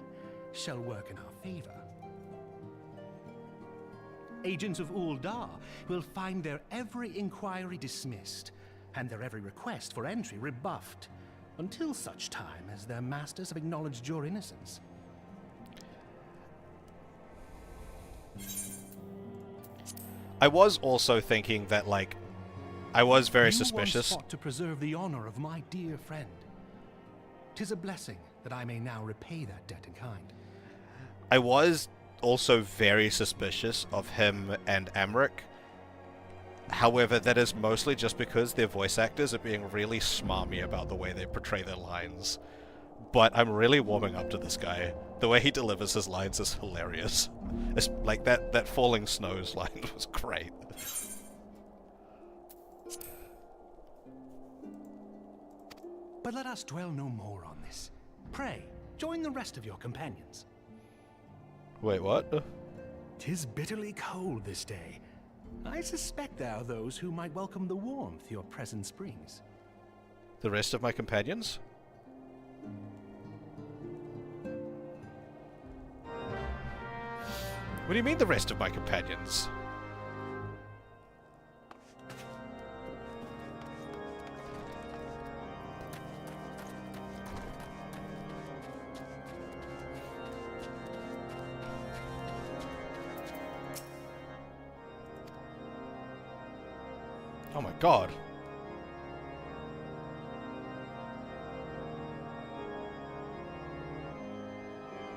shall work in our favor. Agents of Ul'dah will find their every inquiry dismissed, and their every request for entry rebuffed, until such time as their masters have acknowledged your innocence. I was also thinking that, like, I was very You suspicious. once fought to preserve the honor of my dear friend. 'Tis a blessing that I may now repay that debt in kind. I was also very suspicious of him and Amric. However, that is mostly just because their voice actors are being really smarmy about the way they portray their lines. But I'm really warming up to this guy. The way he delivers his lines is hilarious. It's like that Falling Snows line was great. But let us dwell no more on this. Pray, join the rest of your companions. Wait, what? 'Tis bitterly cold this day. I suspect there are those who might welcome the warmth your presence brings. The rest of my companions? What do you mean the rest of my companions? Oh my god.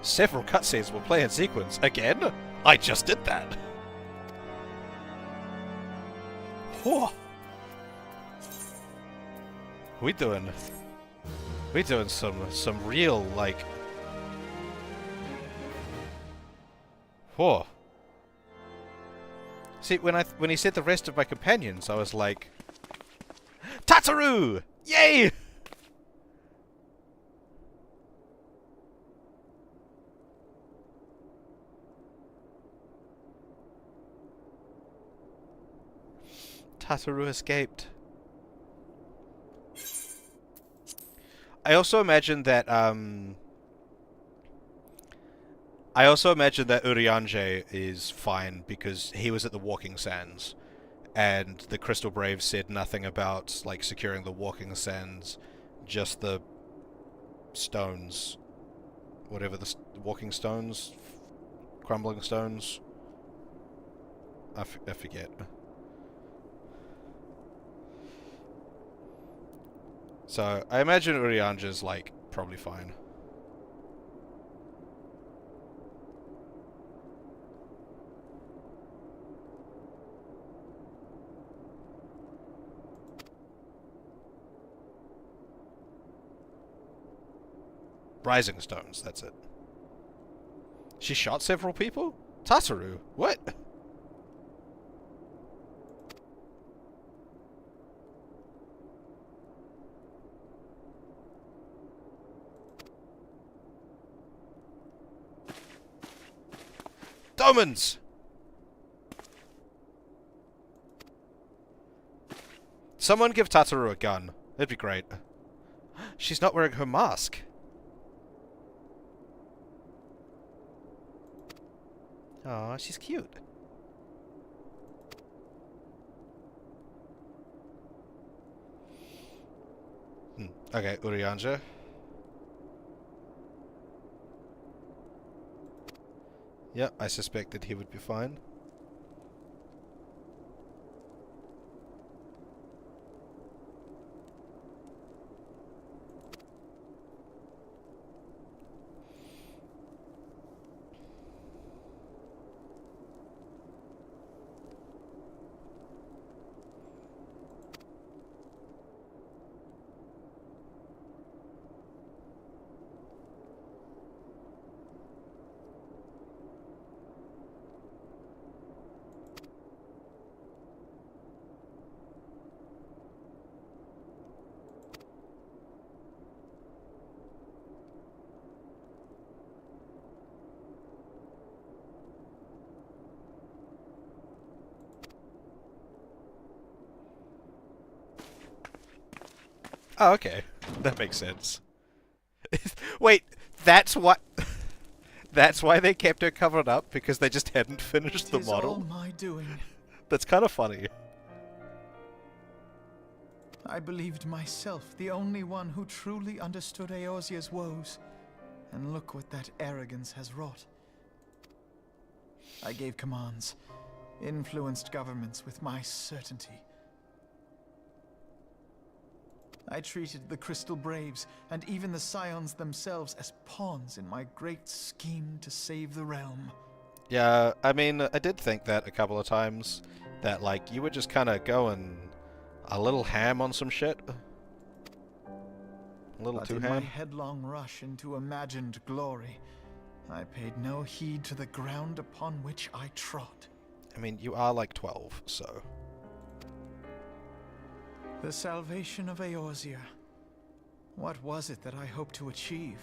Several cutscenes will play in sequence. Again? I just did that. Whoa. We doing some real, like... Whoa. See, when he said the rest of my companions, I was like... Tataru! Yay! Tataru escaped. I also imagine that Urianger is fine because he was at the Walking Sands, and the Crystal Braves said nothing about like securing the Walking Sands, just the stones, whatever the walking stones, crumbling stones. I forget. So I imagine Urianger's like probably fine. Rising stones, that's it. She shot several people? Tataru? What? Domans! Someone give Tataru a gun. That'd be great. She's not wearing her mask. Aw, she's cute. Okay, Urianger. Yeah, I suspected he would be fine. Oh, okay. That makes sense. Wait, that's what... That's why they kept her covered up? Because they just hadn't finished the model? It is all my doing. That's kind of funny. I believed myself the only one who truly understood Eorzea's woes. And look what that arrogance has wrought. I gave commands, influenced governments with my certainty. I treated the Crystal Braves, and even the Scions themselves, as pawns in my great scheme to save the realm. Yeah, I mean, I did think that a couple of times. That, like, you were just kind of going a little ham on some shit. A little too ham. But in my headlong rush into imagined glory, I paid no heed to the ground upon which I trod. I mean, you are like 12, so... The salvation of Eorzea. What was it that I hoped to achieve?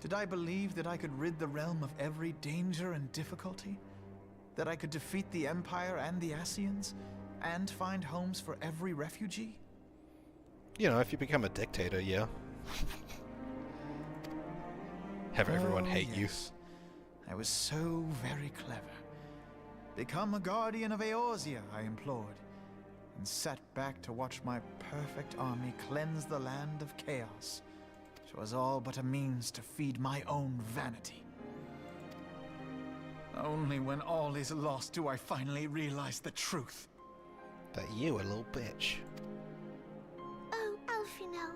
Did I believe that I could rid the realm of every danger and difficulty? That I could defeat the Empire and the Ascians? And find homes for every refugee? You know, if you become a dictator, yeah. Have everyone hate you. I was so very clever. Become a guardian of Eorzea, I implored. And sat back to watch my perfect army cleanse the land of chaos, which was all but a means to feed my own vanity. Only when all is lost do I finally realize the truth. That you, a little bitch. Oh, Alfino.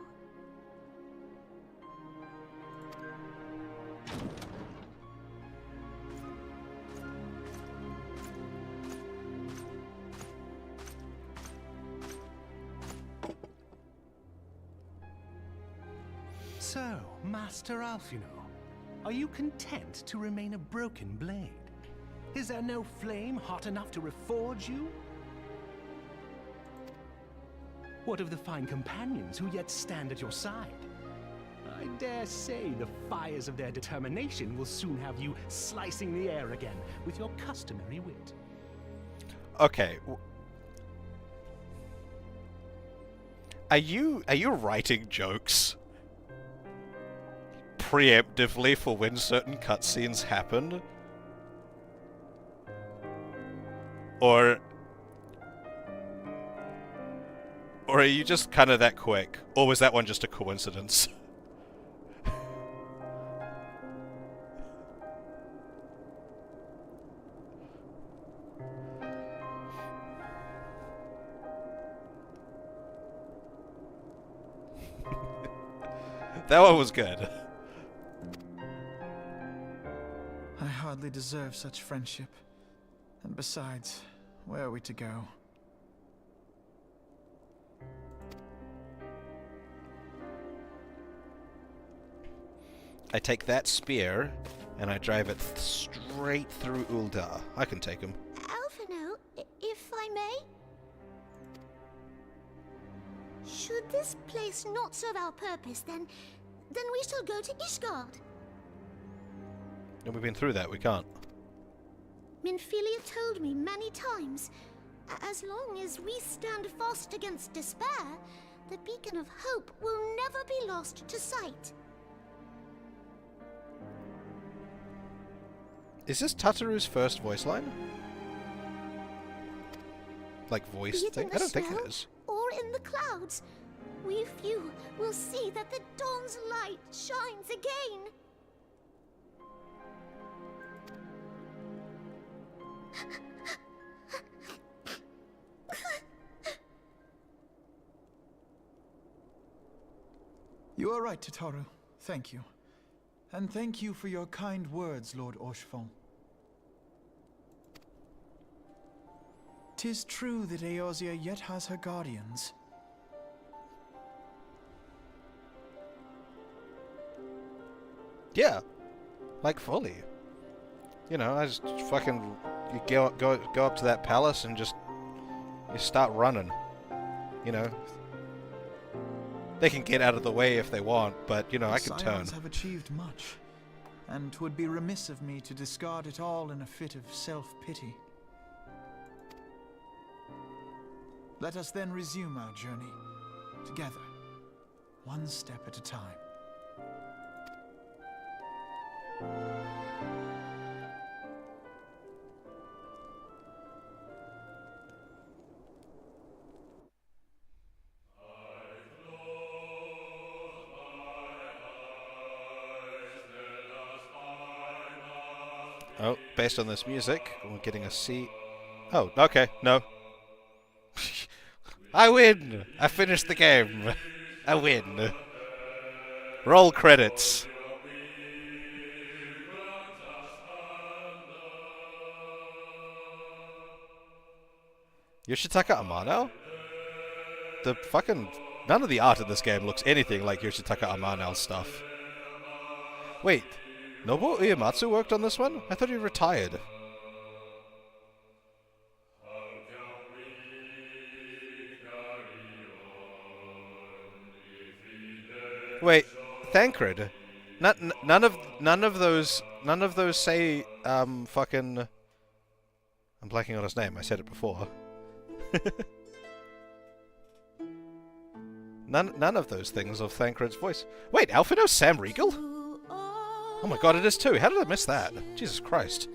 So, Master Alfino, are you content to remain a broken blade? Is there no flame hot enough to reforge you? What of the fine companions who yet stand at your side? I dare say the fires of their determination will soon have you slicing the air again with your customary wit. Okay. Are you writing jokes preemptively for when certain cutscenes happen? Or are you just kind of that quick? Or was that one just a coincidence? That one was good. I hardly deserve such friendship. And besides, where are we to go? I take that spear, and I drive it straight through Ul'dah. I can take him. Alfino, if I may? Should this place not serve our purpose, then we shall go to Ishgard. No, we've been through that. We can't. Minfilia told me many times, as long as we stand fast against despair, the beacon of hope will never be lost to sight. Is this Tataru's first voice line? Like voice thing? I don't think it is. Or in the clouds, we few will see that the dawn's light shines again. You are right, Tataru. Thank you. And thank you for your kind words, Lord Orchefon. 'Tis true that Eorzea yet has her guardians. Yeah. Like fully. You know, I just fucking you go up to that palace and just you start running. You know. They can get out of the way if they want, but you know, I can turn. Scions have achieved much, and 'twould be remiss of me to discard it all in a fit of self-pity. Let us then resume our journey, together, one step at a time. Oh, based on this music, we're getting a C. Oh, okay, no. I win! I finished the game. I win. Roll credits. Yoshitaka Amano? The fucking... None of the art in this game looks anything like Yoshitaka Amano's stuff. Wait, Nobuo Uematsu worked on this one? I thought he retired. Wait, Thancred. None of those say fucking. I'm blanking on his name. I said it before. None of those things of Thancred's voice. Wait, Alfino's Sam Riegel? Oh my god, it is too. How did I miss that? Jesus Christ.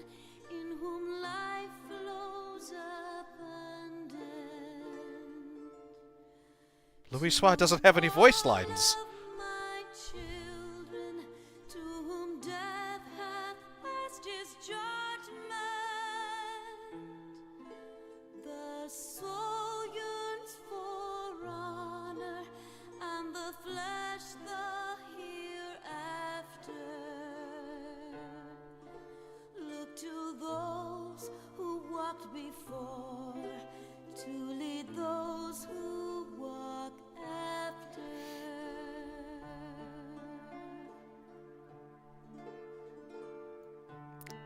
Louis Suarez doesn't have any voice lines. before, to lead those who walk after.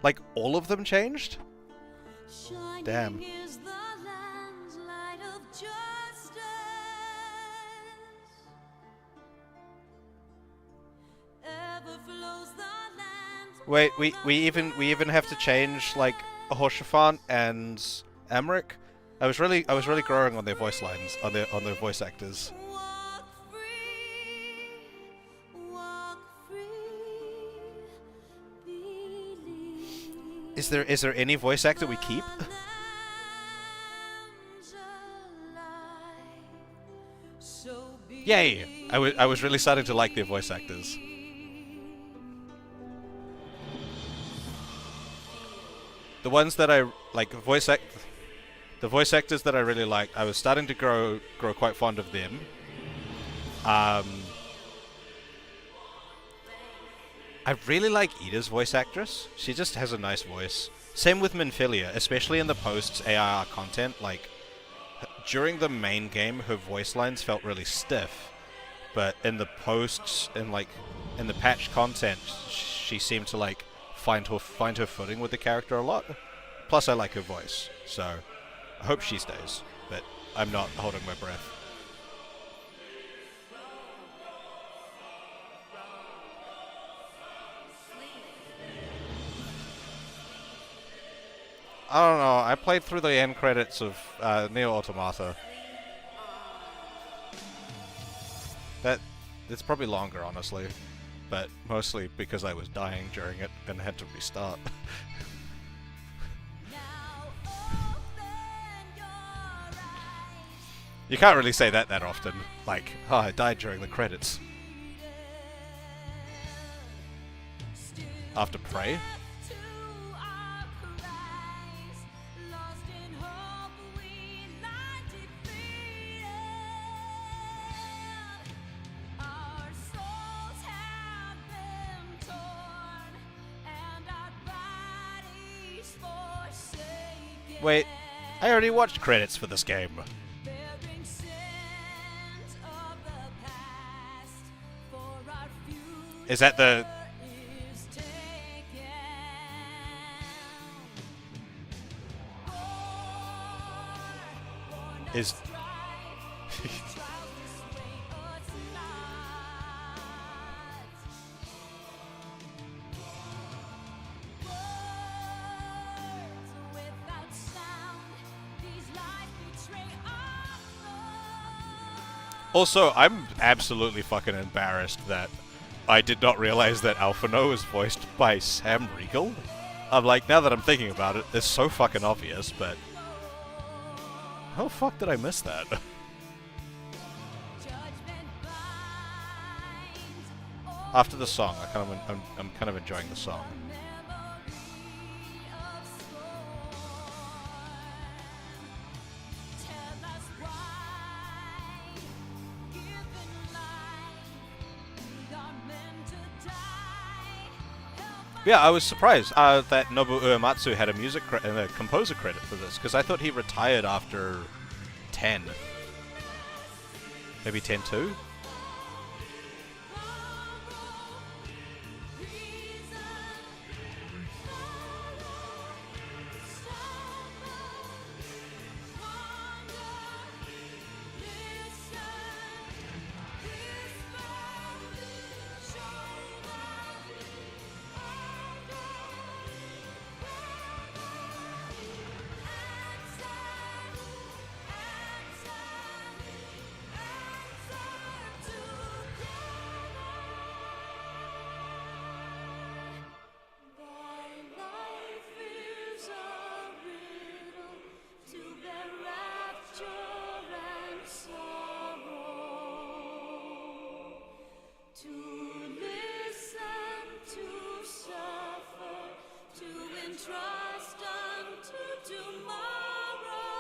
Like, all of them changed? Damn. Is the land's light of justice. Ever flows the land. Wait, we even have to change like Ahoshaphan and Amric? I was really growing on their voice lines, on their voice actors. Is there any voice actor we keep? Yay! I was really starting to like their voice actors. The ones that I like, the voice actors that I really liked, I was starting to grow quite fond of them. I really like Ida's voice actress. She just has a nice voice. Same with Minfilia, especially in the posts AIR content. Like, during the main game, her voice lines felt really stiff, but in the posts and like in the patch content, she seemed to like find her footing with the character a lot. Plus, I like her voice, so I hope she stays. But I'm not holding my breath. I don't know, I played through the end credits of Neo Automata. It's probably longer, honestly. But mostly because I was dying during it and had to restart. You can't really say that often. Like, oh, I died during the credits. After Prey? Wait, I already watched credits for this game. Is that the... Is... Also, I'm absolutely fucking embarrassed that I did not realize that Alphino is voiced by Sam Riegel. I'm like, now that I'm thinking about it, it's so fucking obvious, but... How the fuck did I miss that? After the song, I'm kind of enjoying the song. Yeah, I was surprised that Nobuo Uematsu had a a composer credit for this, because I thought he retired after 10. Maybe 10-2?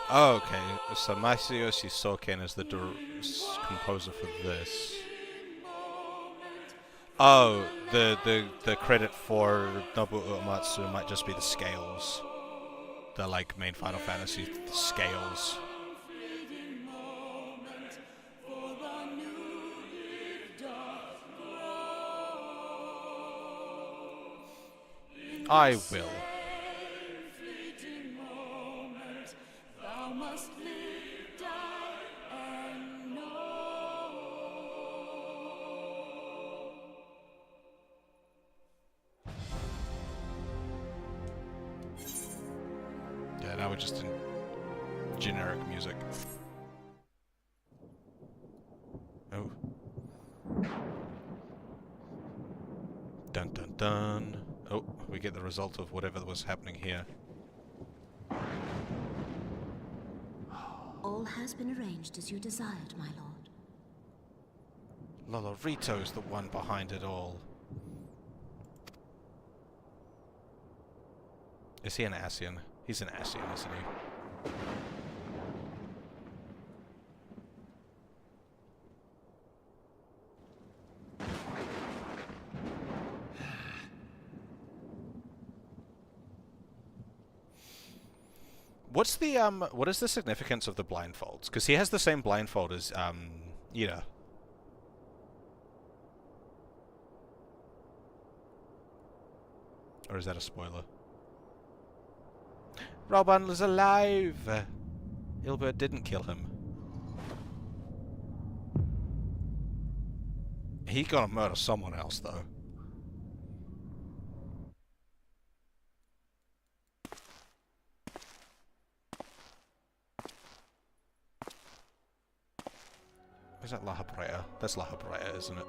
Oh, okay. So Masayoshi Soken is the composer for this. Oh, the credit for Nobuo Uematsu might just be the scales. the like main Final Fantasy scales. I will. Yeah, now we're just in generic music. Oh. Dun dun dun. Oh, we get the result of whatever was happening here. All has been arranged as you desired, my lord. Lolorito's the one behind it all. Is he an Ascian? He's an Ascian, isn't he? What is the significance of the blindfolds? Because he has the same blindfold as, Ida. Or is that a spoiler? Robin is alive! Ilbert didn't kill him. He gonna murder someone else, though. Is that La Habrea? That's La Habrea, isn't it?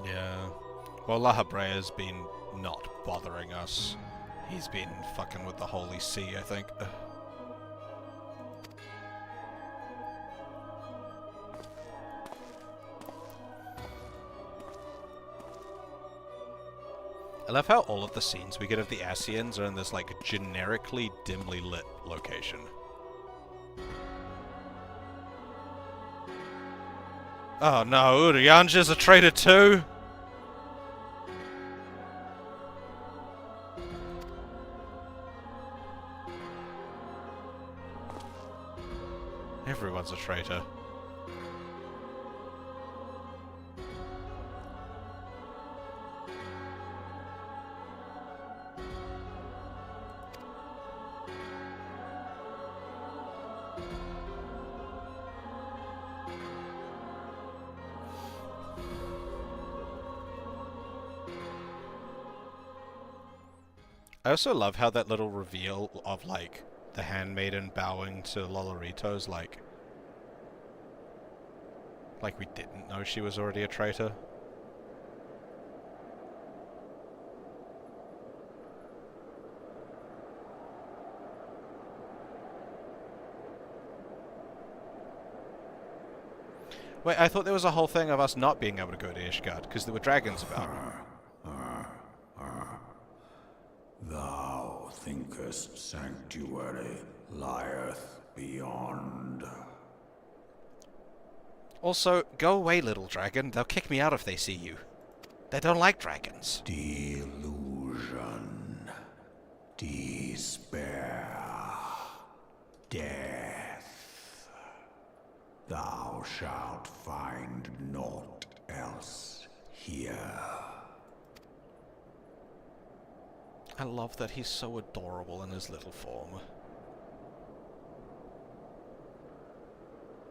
Yeah. Well, La Habrea's been not bothering us. He's been fucking with the Holy See, I think. I love how all of the scenes we get of the Ascians are in this, like, generically dimly lit location. Oh no, Urianja's a traitor too? Everyone's a traitor. I also love how that little reveal of, like, the handmaiden bowing to Lolorito's, like we didn't know she was already a traitor. Wait, I thought there was a whole thing of us not being able to go to Ishgard, because there were dragons about. Thou thinkest sanctuary lieth beyond. Also, go away, little dragon. They'll kick me out if they see you. They don't like dragons. Delusion. Despair. Death. Thou shalt find naught else here. I love that he's so adorable in his little form.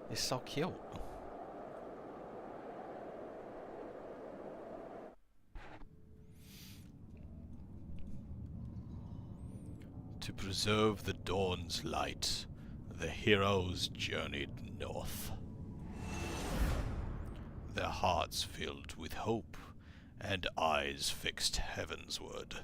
He's so cute. preserve the dawn's light, the heroes journeyed north. Their hearts filled with hope, and eyes fixed heavensward.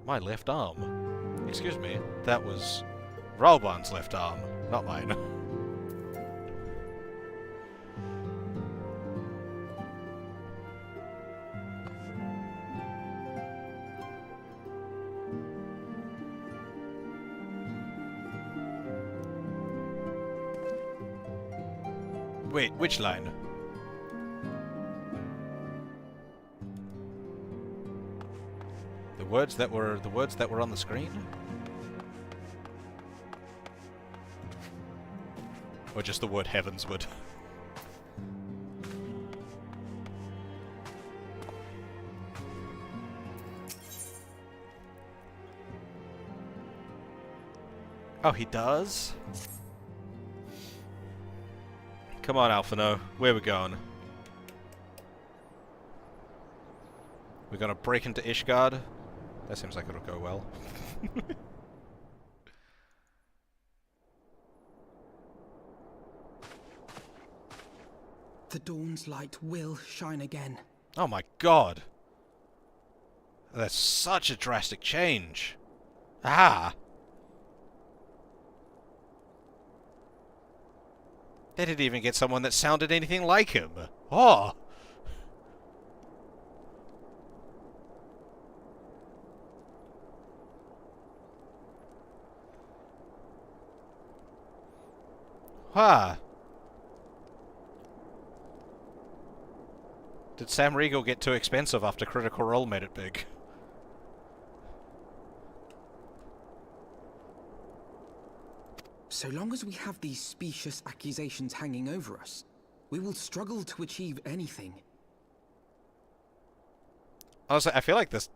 My left arm. Excuse me, that was Ralban's left arm, not mine. Wait, which line? The words that were on the screen? Or just the word Heavensward? Oh, he does? Come on, Alphino. Where we going? We're gonna break into Ishgard? That seems like it'll go well. The dawn's light will shine again. Oh my god! That's such a drastic change. Ah! They didn't even get someone that sounded anything like him. Oh! Ah! Did Sam Riegel get too expensive after Critical Role made it big? So long as we have these specious accusations hanging over us, we will struggle to achieve anything. Honestly, I feel like this...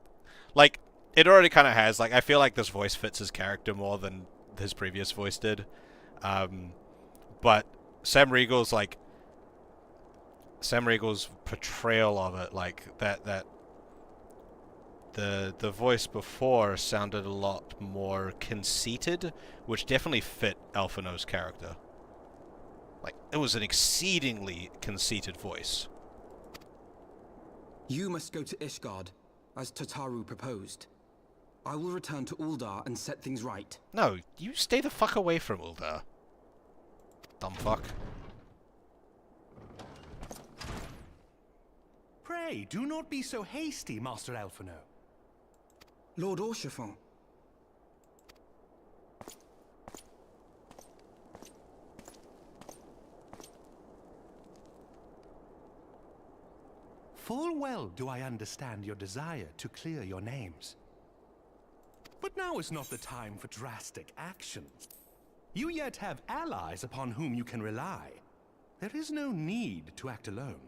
Like, it already kind of has. Like, I feel like this voice fits his character more than his previous voice did. But Sam Riegel's, like... Sam Riegel's portrayal of it, like, the voice before sounded a lot more conceited, which definitely fit Alphino's character. Like, it was an exceedingly conceited voice. You must go to Ishgard, as Tataru proposed. I will return to Uldar and set things right. No, you stay the fuck away from Uldar. Dumb fuck. Pray, do not be so hasty, Master Alphino. Lord Orchefon. Full well do I understand your desire to clear your names. But now is not the time for drastic action. You yet have allies upon whom you can rely. There is no need to act alone.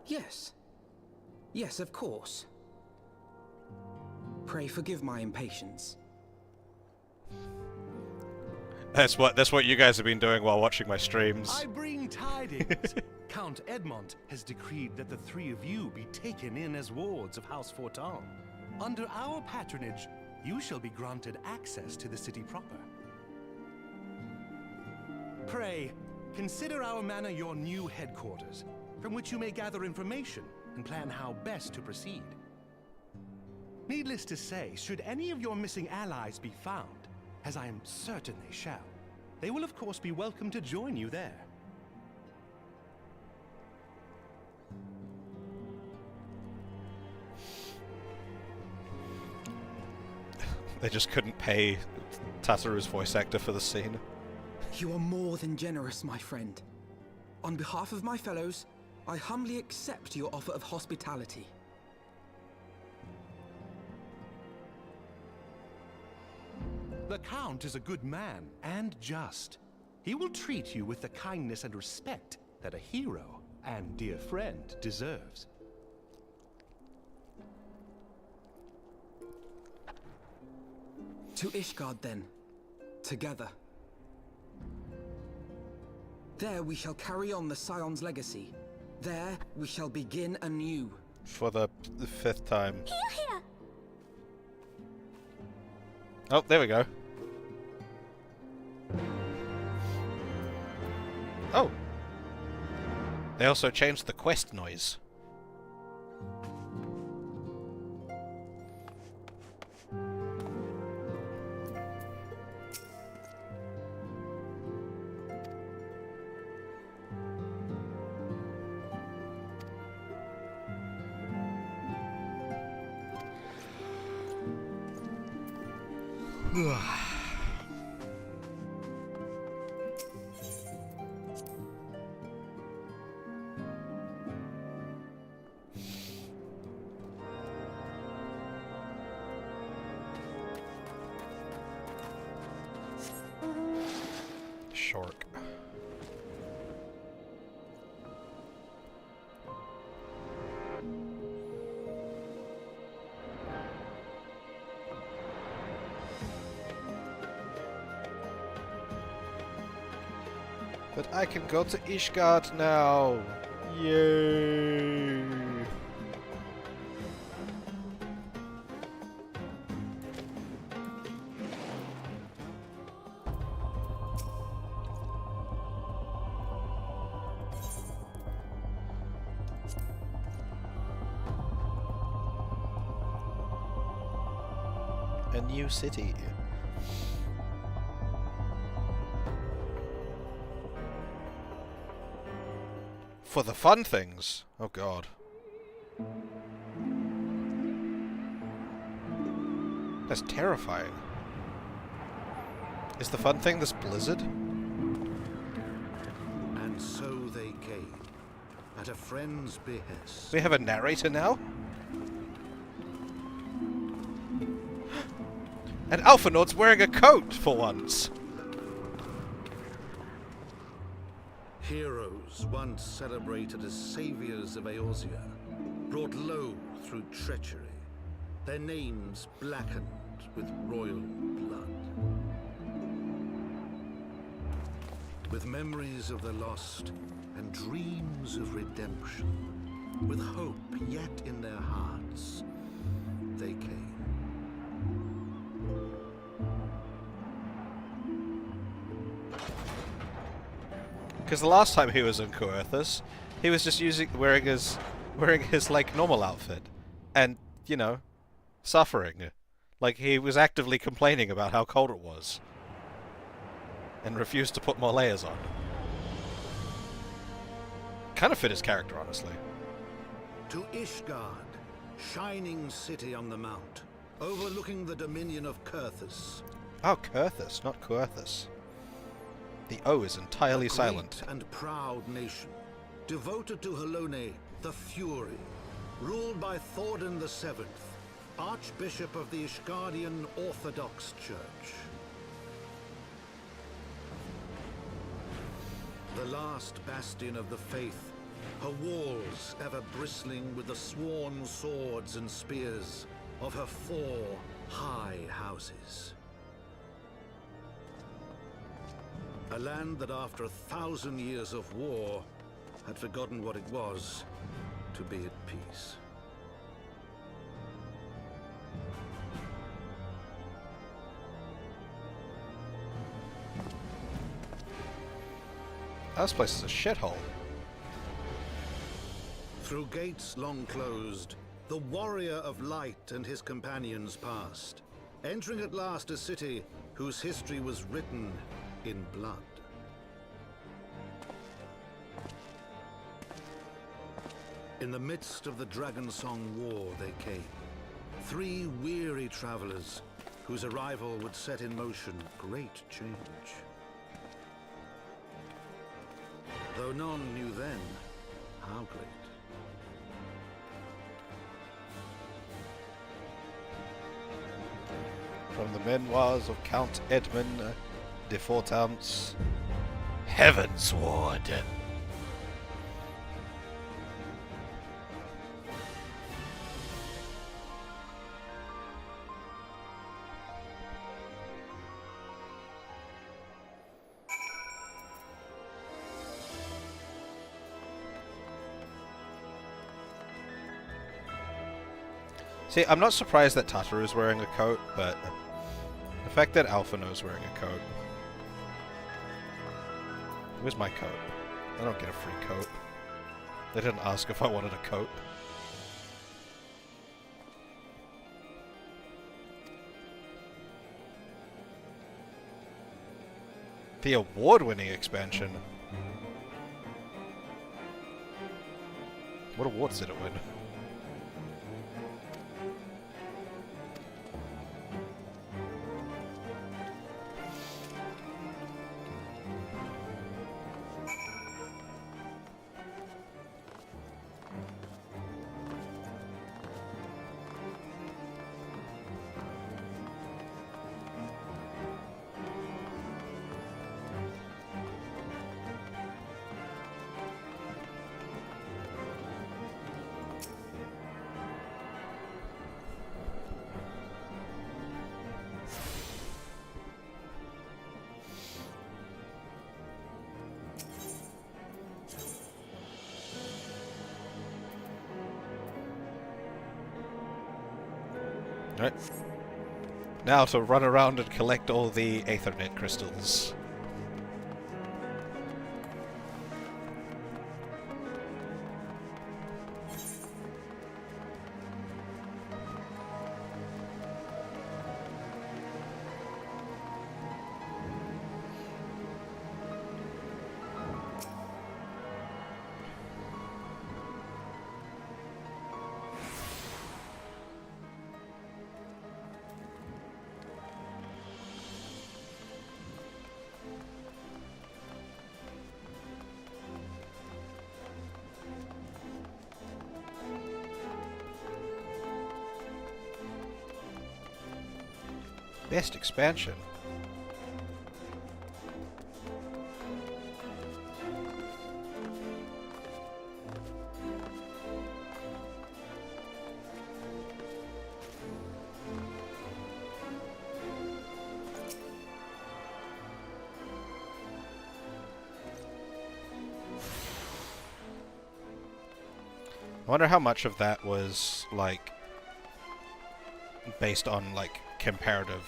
Yes. Yes, of course. Pray forgive my impatience. That's what you guys have been doing while watching my streams. I bring tidings. Count Edmond has decreed that the three of you be taken in as wards of House Fortin. Under our patronage, you shall be granted access to the city proper. Pray, consider our manor your new headquarters, from which you may gather information and plan how best to proceed. Needless to say, should any of your missing allies be found, as I am certain they shall, they will of course be welcome to join you there. They just couldn't pay Tataru's voice actor for the scene. You are more than generous, my friend. On behalf of my fellows, I humbly accept your offer of hospitality. The Count is a good man and just. He will treat you with the kindness and respect that a hero and dear friend deserves. To Ishgard, then. Together. There we shall carry on the Scion's legacy. There we shall begin anew. For the 5th time. Here! Oh, there we go. Oh! They also changed the quest noise. Shark. But I can go to Ishgard now. Yay! A new city. For the fun things. Oh god. That's terrifying. Is the fun thing this blizzard? And so they came, at a friend's behest. We have a narrator now? And Alphanord's wearing a coat for once. Heroes once celebrated as saviors of Eorzea, brought low through treachery, their names blackened with royal blood. With memories of the lost and dreams of redemption, with hope yet in their hearts, they came. Because the last time he was in Coerthas, he was just wearing his like normal outfit, and you know, suffering. Like he was actively complaining about how cold it was, and refused to put more layers on. Kind of fit his character, honestly. To Ishgard, shining city on the mount, overlooking the dominion of Coerthas. Oh, Coerthas, not Coerthas. The O is entirely silent. Great and proud nation, devoted to Helone, the Fury, ruled by Thordan VII, Archbishop of the Ishgardian Orthodox Church. The last bastion of the faith, her walls ever bristling with the sworn swords and spears of her 4 high houses. A land that after 1,000 years of war had forgotten what it was to be at peace. This place is a shithole. Through gates long closed, the warrior of light and his companions passed, entering at last a city whose history was written in blood. In the midst of the Dragonsong War they came, 3 weary travelers whose arrival would set in motion great change. Though none knew then how great. From the memoirs of Count Edmund de Fortams, Heavensward. See, I'm not surprised that Tataru's wearing a coat, but the fact that Alphino's wearing a coat. Where's my coat? I don't get a free coat. They didn't ask if I wanted a coat. The award-winning expansion. What awards did it win? Right. Now to run around and collect all the Aethernet crystals. Best expansion. I wonder how much of that was like based on like comparative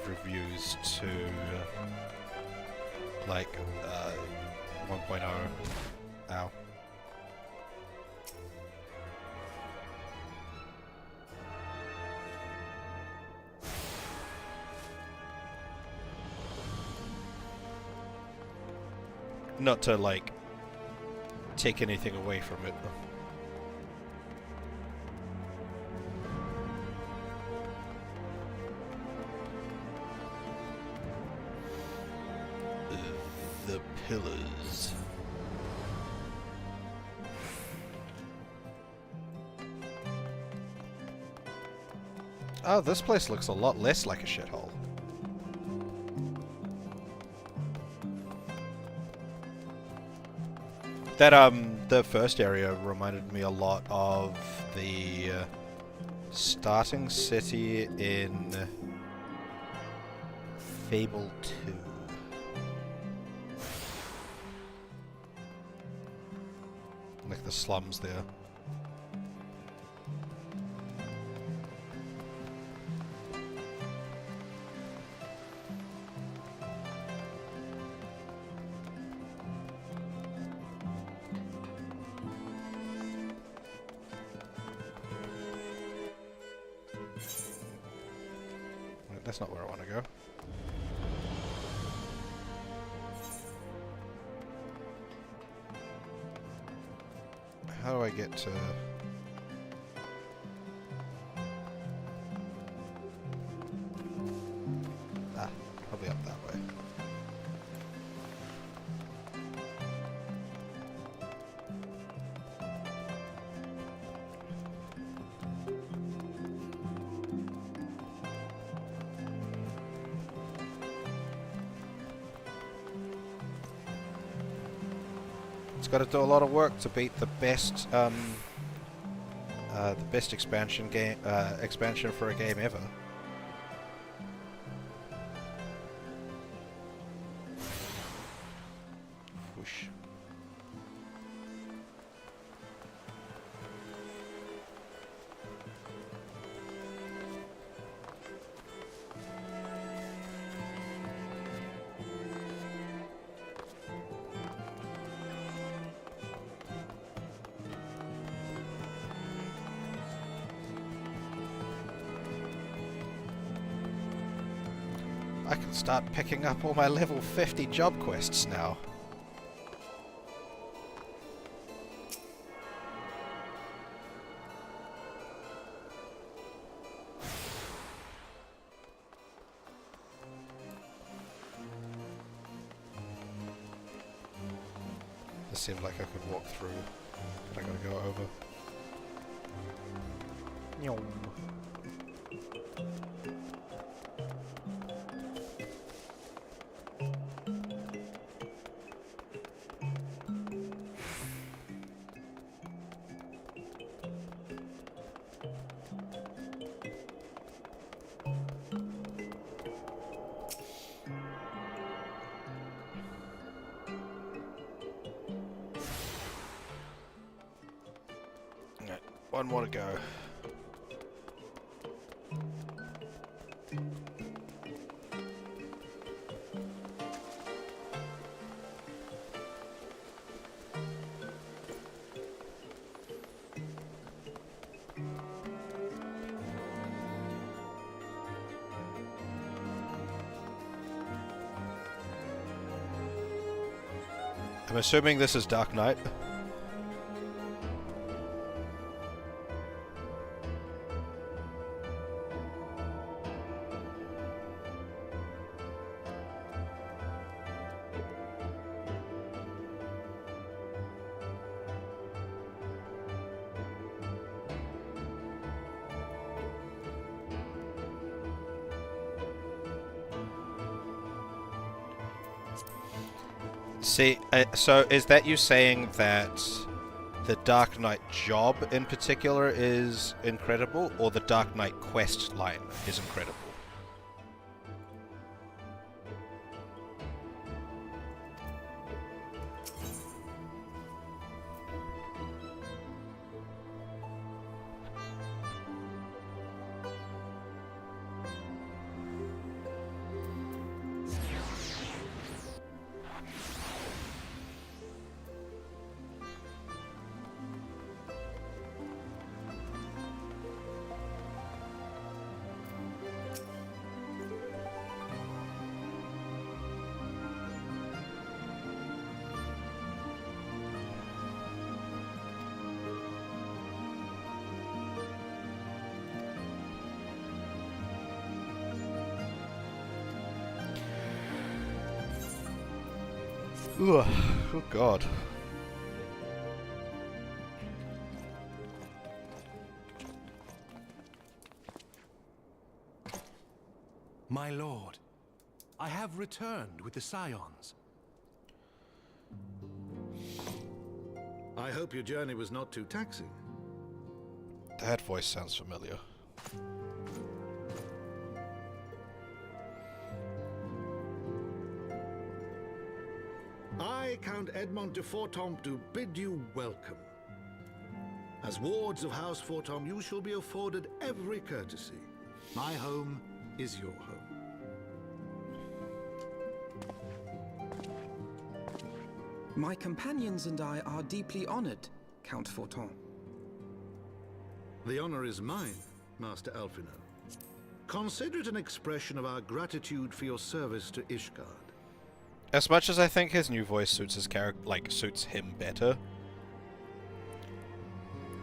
reviews to like 1.0. Ow. Not to like take anything away from it. The pillars. Oh, this place looks a lot less like a shithole. That, the first area reminded me a lot of the starting city in Fable 2. Like the slums there. That's not where I want to go. How do I get to... Ah, probably up that way. It's got to do a lot of work to beat the best expansion for a game ever. Whoosh. I can start picking up all my level 50 job quests now. This seemed like I could walk through, but I gotta go over. Nyom. One more to go. I'm assuming this is Dark Knight. See, so is that you saying that the Dark Knight job in particular is incredible, or the Dark Knight quest line is incredible? Ugh, oh god. My lord, I have returned with the Scions. I hope your journey was not too taxing. That voice sounds familiar. I, Count Edmond de Fortom, do bid you welcome. As wards of House Fortom, you shall be afforded every courtesy. My home is your home. My companions and I are deeply honored, Count Fortom. The honor is mine, Master Alphino. Consider it an expression of our gratitude for your service to Ishgard. As much as I think his new voice suits his character, like, suits him better,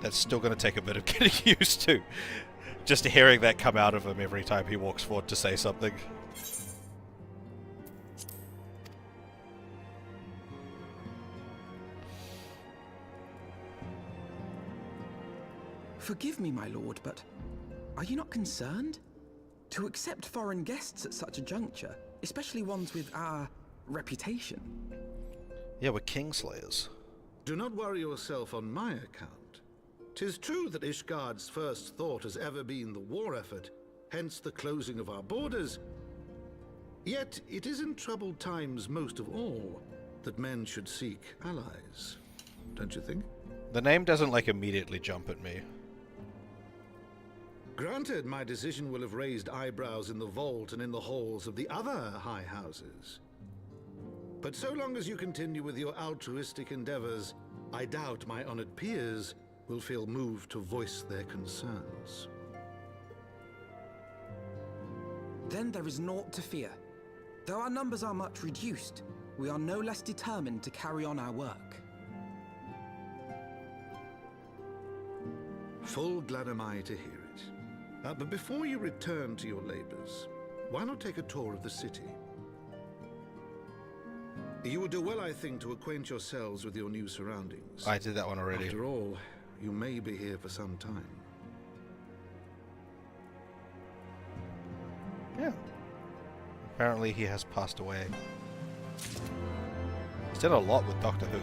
that's still going to take a bit of getting used to. Just hearing that come out of him every time he walks forward to say something. Forgive me, my lord, but are you not concerned? To accept foreign guests at such a juncture, especially ones with our reputation. Yeah, we're Kingslayers. Do not worry yourself on my account. 'Tis true that Ishgard's first thought has ever been the war effort, hence the closing of our borders. Yet it is in troubled times most of all that men should seek allies. Don't you think? The name doesn't like immediately jump at me. Granted, my decision will have raised eyebrows in the vault and in the halls of the other high houses. But so long as you continue with your altruistic endeavors, I doubt my honored peers will feel moved to voice their concerns. Then there is naught to fear. Though our numbers are much reduced, we are no less determined to carry on our work. Full glad am I to hear it. But before you return to your labors, why not take a tour of the city? You would do well, I think, to acquaint yourselves with your new surroundings. I did that one already. After all, you may be here for some time. Yeah. Apparently he has passed away. He's done a lot with Doctor Who.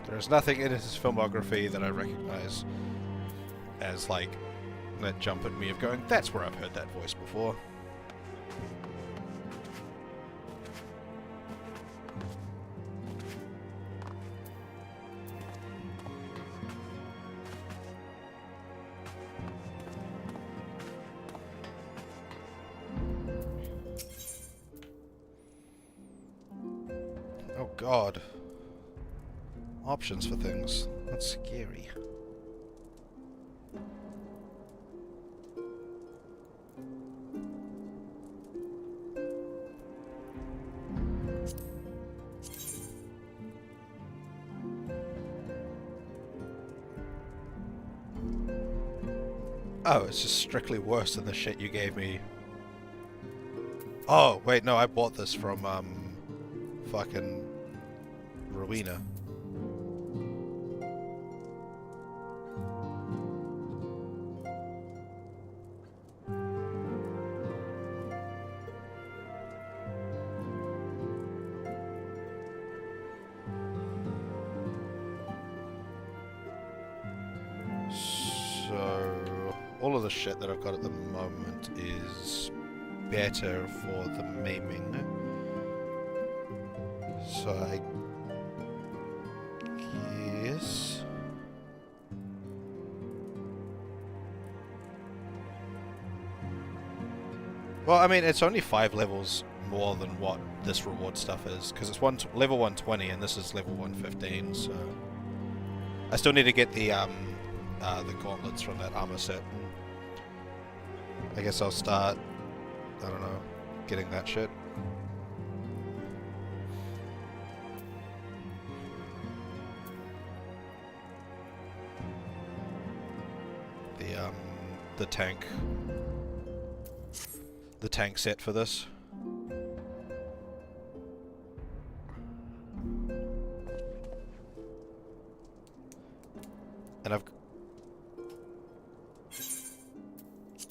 There's nothing in his filmography that I recognize as, like, that jump at me of going, that's where I've heard that voice before. Oh God. Options for things. That's scary. Oh, it's just strictly worse than the shit you gave me. Oh, wait, no, I bought this from, fucking Rowena. All of the shit that I've got at the moment is better for the maiming. So I guess... Well, I mean, it's only 5 levels more than what this reward stuff is, because it's level 120 and this is level 115, so... I still need to get the gauntlets from that armor set. I guess I'll start, I don't know, getting that shit. The tank set for this.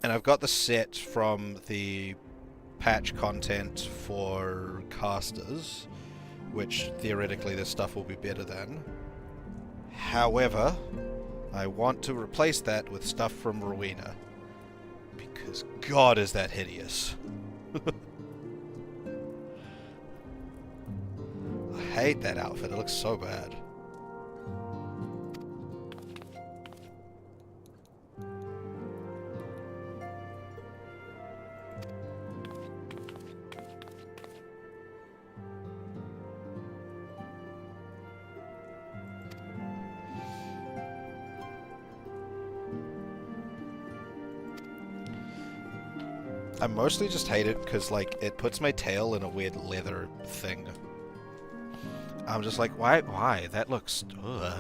And I've got the set from the patch content for casters, which theoretically this stuff will be better than. However, I want to replace that with stuff from Rowena, because God is that hideous. I hate that outfit, it looks so bad. I mostly just hate it because, like, it puts my tail in a weird leather thing. I'm just like, why? That looks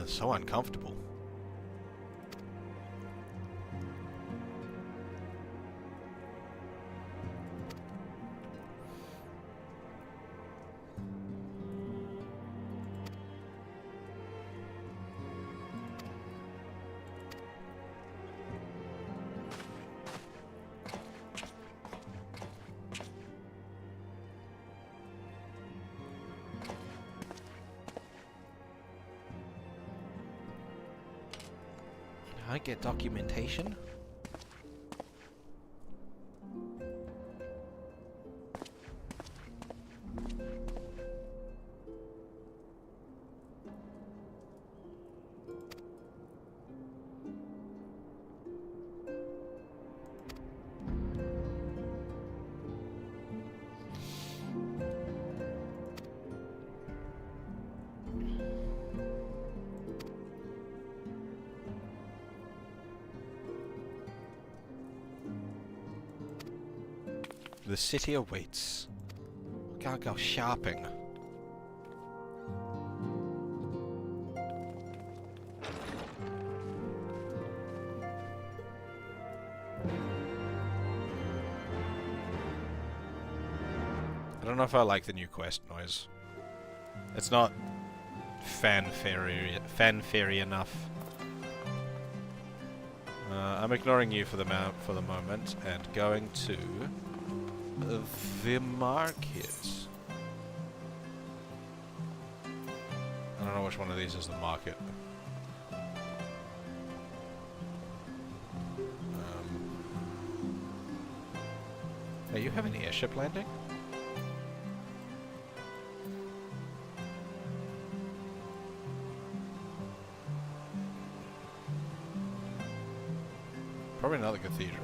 so uncomfortable. I get documentation. The city awaits. Gotta go shopping. I don't know if I like the new quest noise. It's not fanfare-y enough. I'm ignoring you for the moment and going to the market. I don't know which one of these is the market. Hey, you have an airship landing? Probably not the cathedral.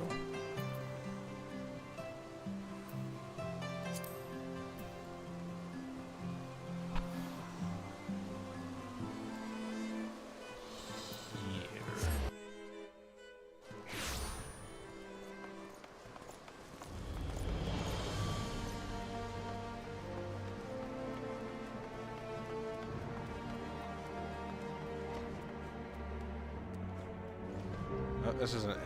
Oh, this is an inn.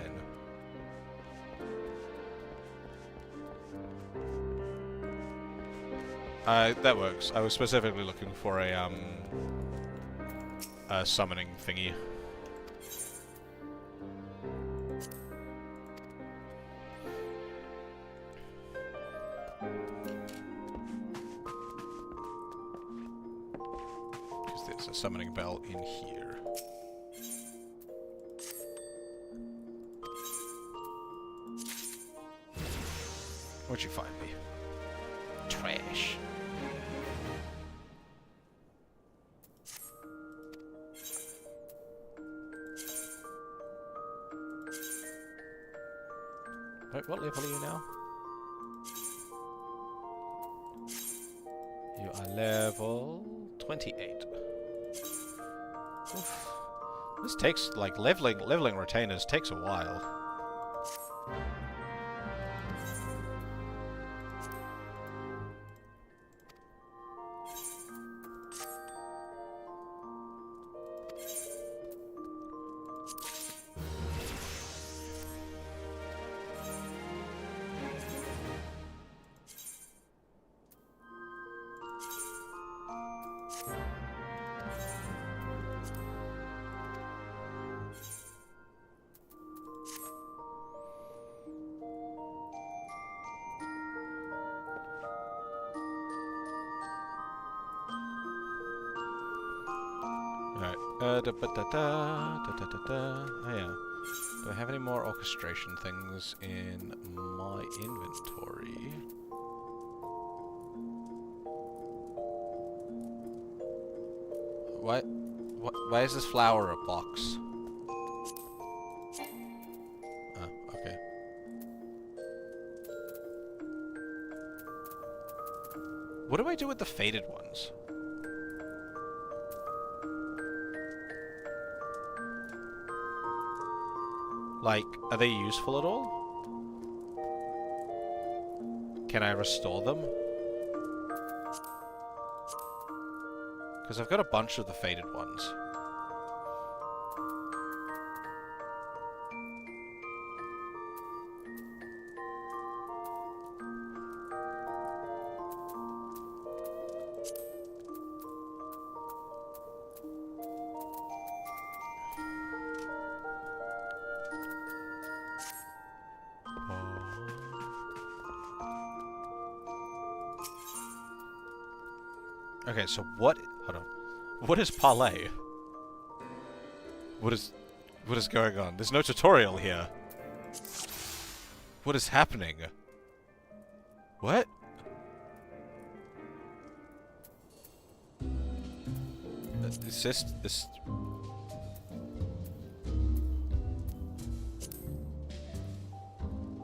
That works. I was specifically looking for a summoning thingy. Because there's a summoning bell in here. Where'd you find me? Trash. Wait, what level are you now? You are level 28. Oof. This takes, like, leveling retainers takes a while. Oh yeah. Do I have any more orchestration things in my inventory? Why is this flower a box? Oh, okay. What do I do with the faded ones? Like, are they useful at all? Can I restore them? Because I've got a bunch of the faded ones. Okay, so what? Hold on. What is parlay? What is going on? There's no tutorial here. What is happening? What? Is this?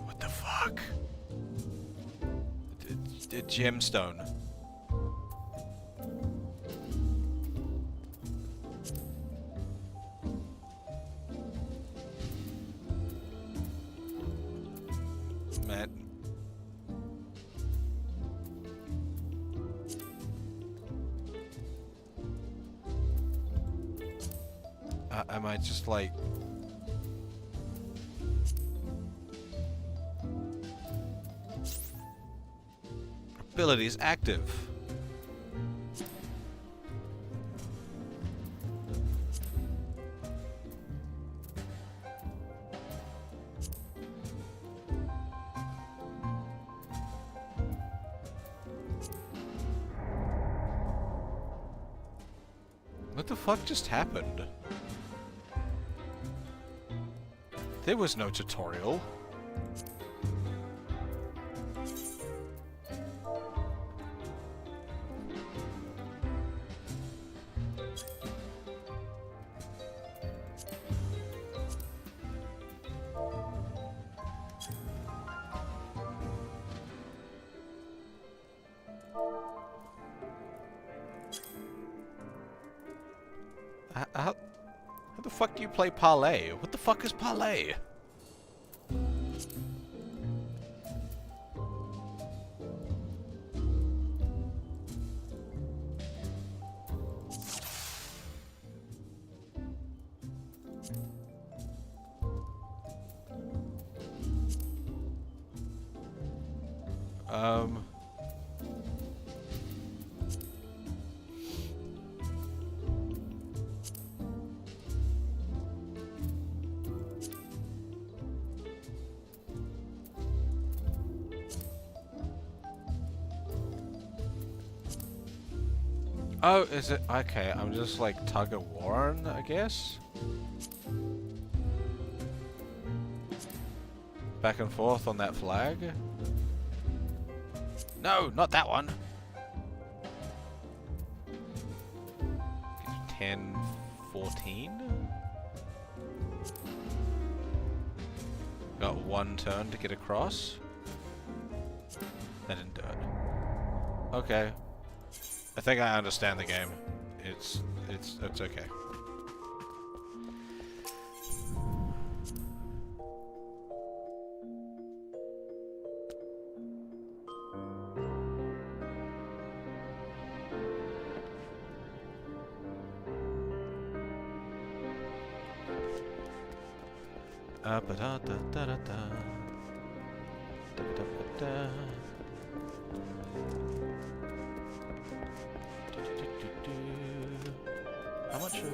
What the fuck? A gemstone. Man. Am I just like... Ability is active. What the fuck just happened? There was no tutorial. How the fuck do you play parlay? What the fuck is parlay? Oh, is it? Okay, I'm just like tug of warring, I guess? Back and forth on that flag? No, not that one! 10, 14? Got one turn to get across? That didn't do it. Okay. I think I understand the game. It's okay. How much of...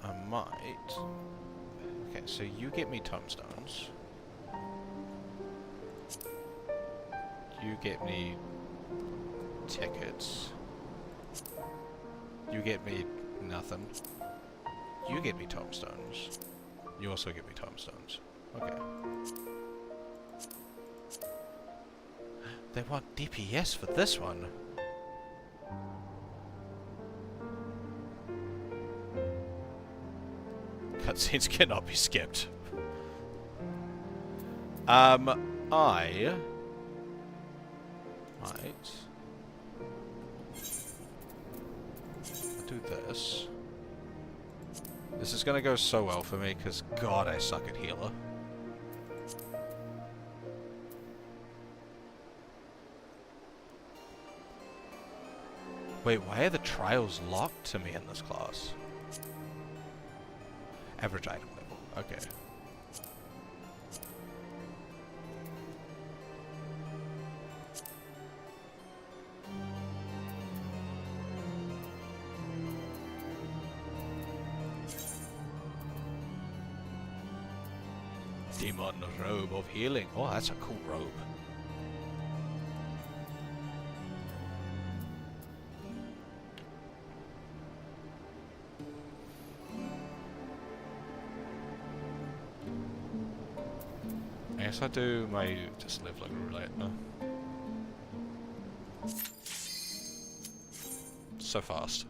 I might... Okay, so you get me tombstones. You get me tickets. You get me nothing. You get me tombstones. You also get me tombstones. Okay. They want DPS for this one. Cutscenes cannot be skipped. I might do this. This is gonna go so well for me, because God, I suck at healer. Wait, why are the trials locked to me in this class? Average item level, okay. Demon Robe of Healing. Oh, that's a cool robe. I guess I do my just live like a roulette now. So fast.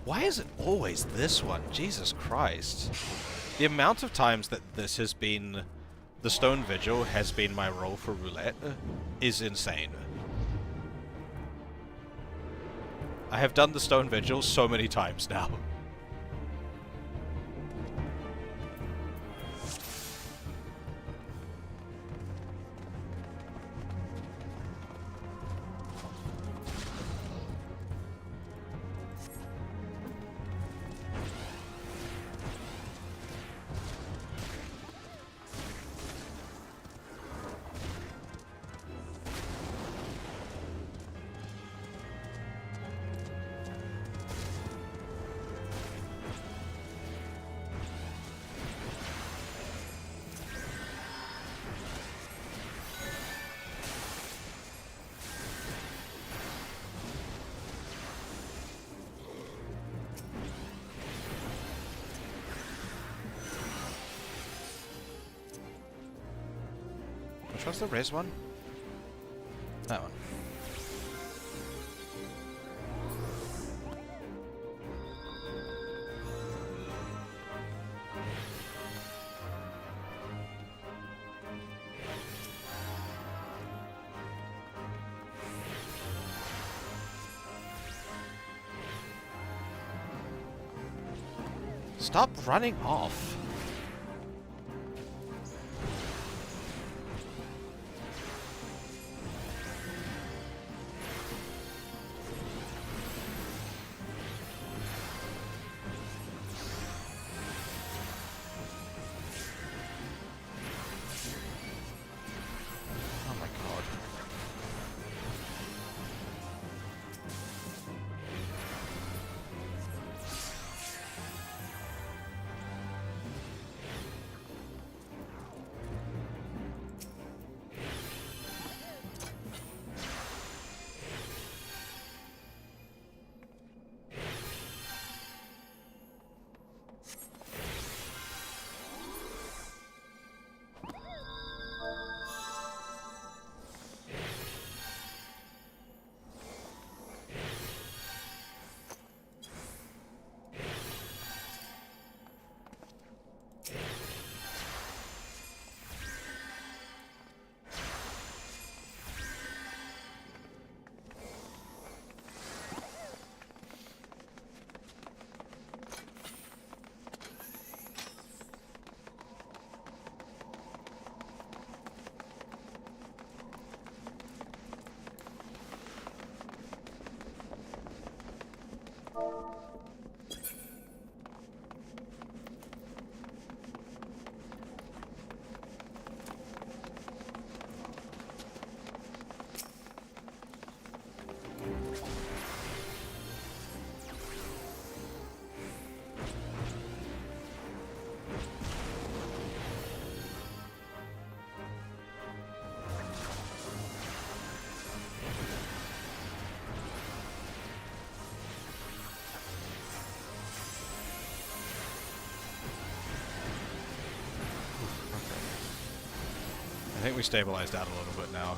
Why is it always this one? Jesus Christ. The amount of times that this has been... The Stone Vigil has been my roll for roulette is insane. I have done the Stone Vigil so many times now. Which one's the res one? That one. Stop running off. think we stabilized out a little bit now.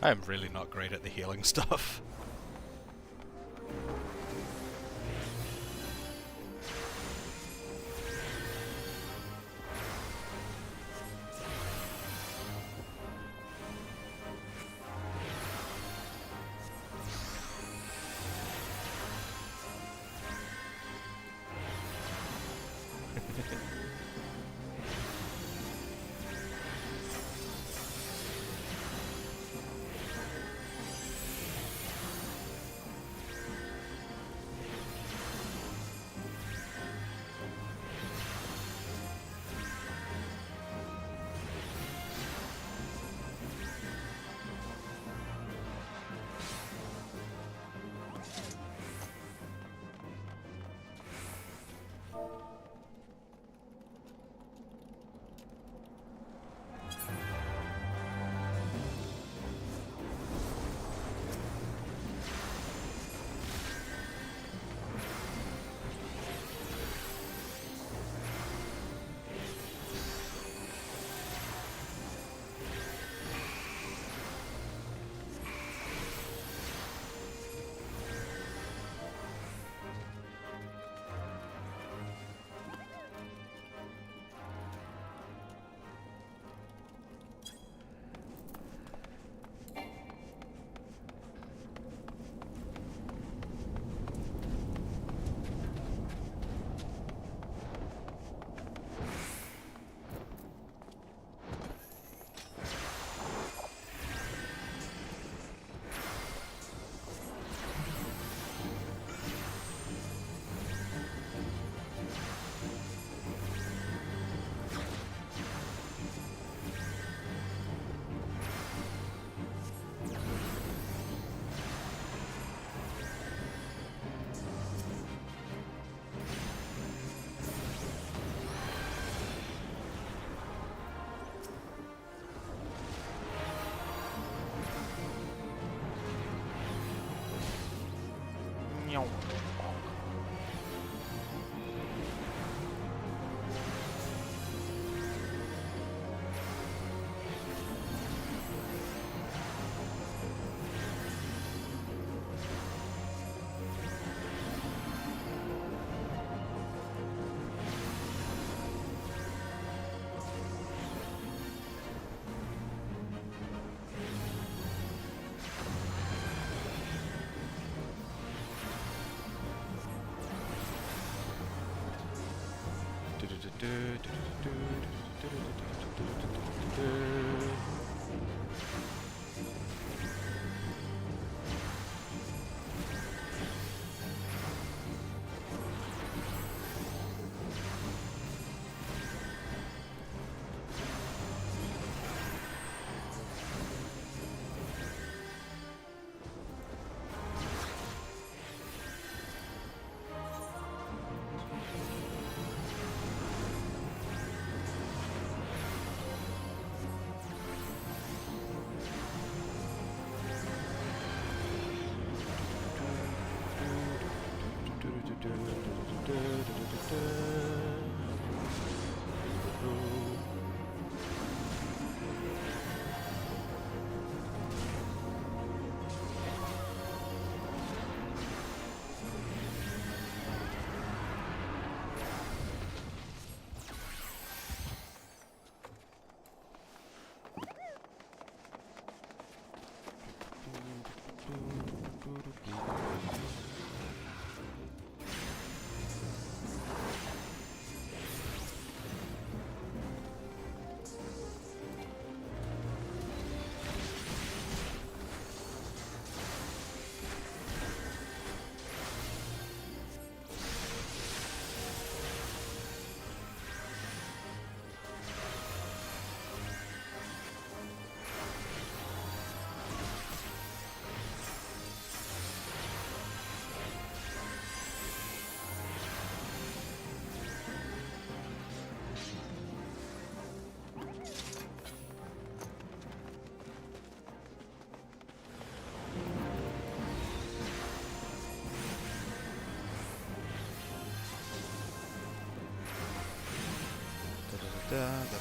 I am really not great at the healing stuff. Ow.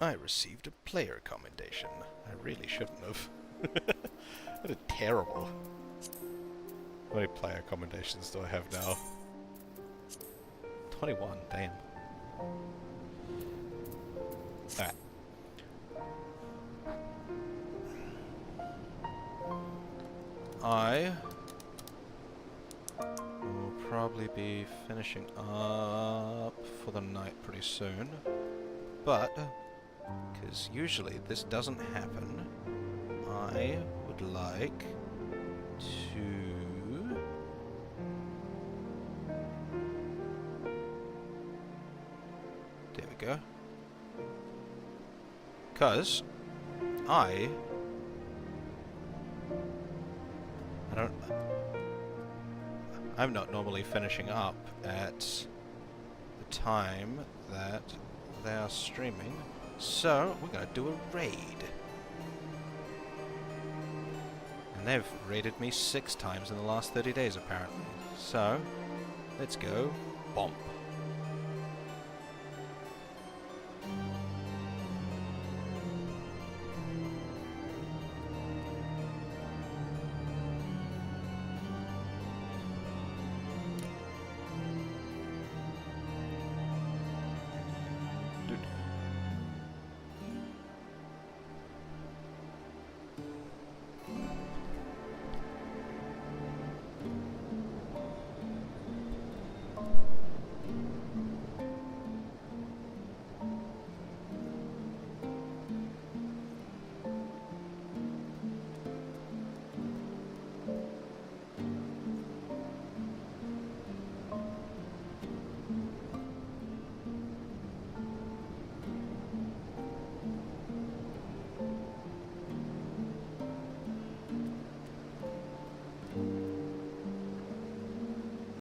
I received a player commendation. I really shouldn't have. I did terrible. How many player commendations do I have now? 21, damn. Alright. I will probably be finishing up for the night pretty soon, but because usually this doesn't happen, I would like to there we go, because I'm not normally finishing up at the time that they are streaming, so we're gonna do a raid. And they've raided me 6 times in the last 30 days apparently, so let's go bomb.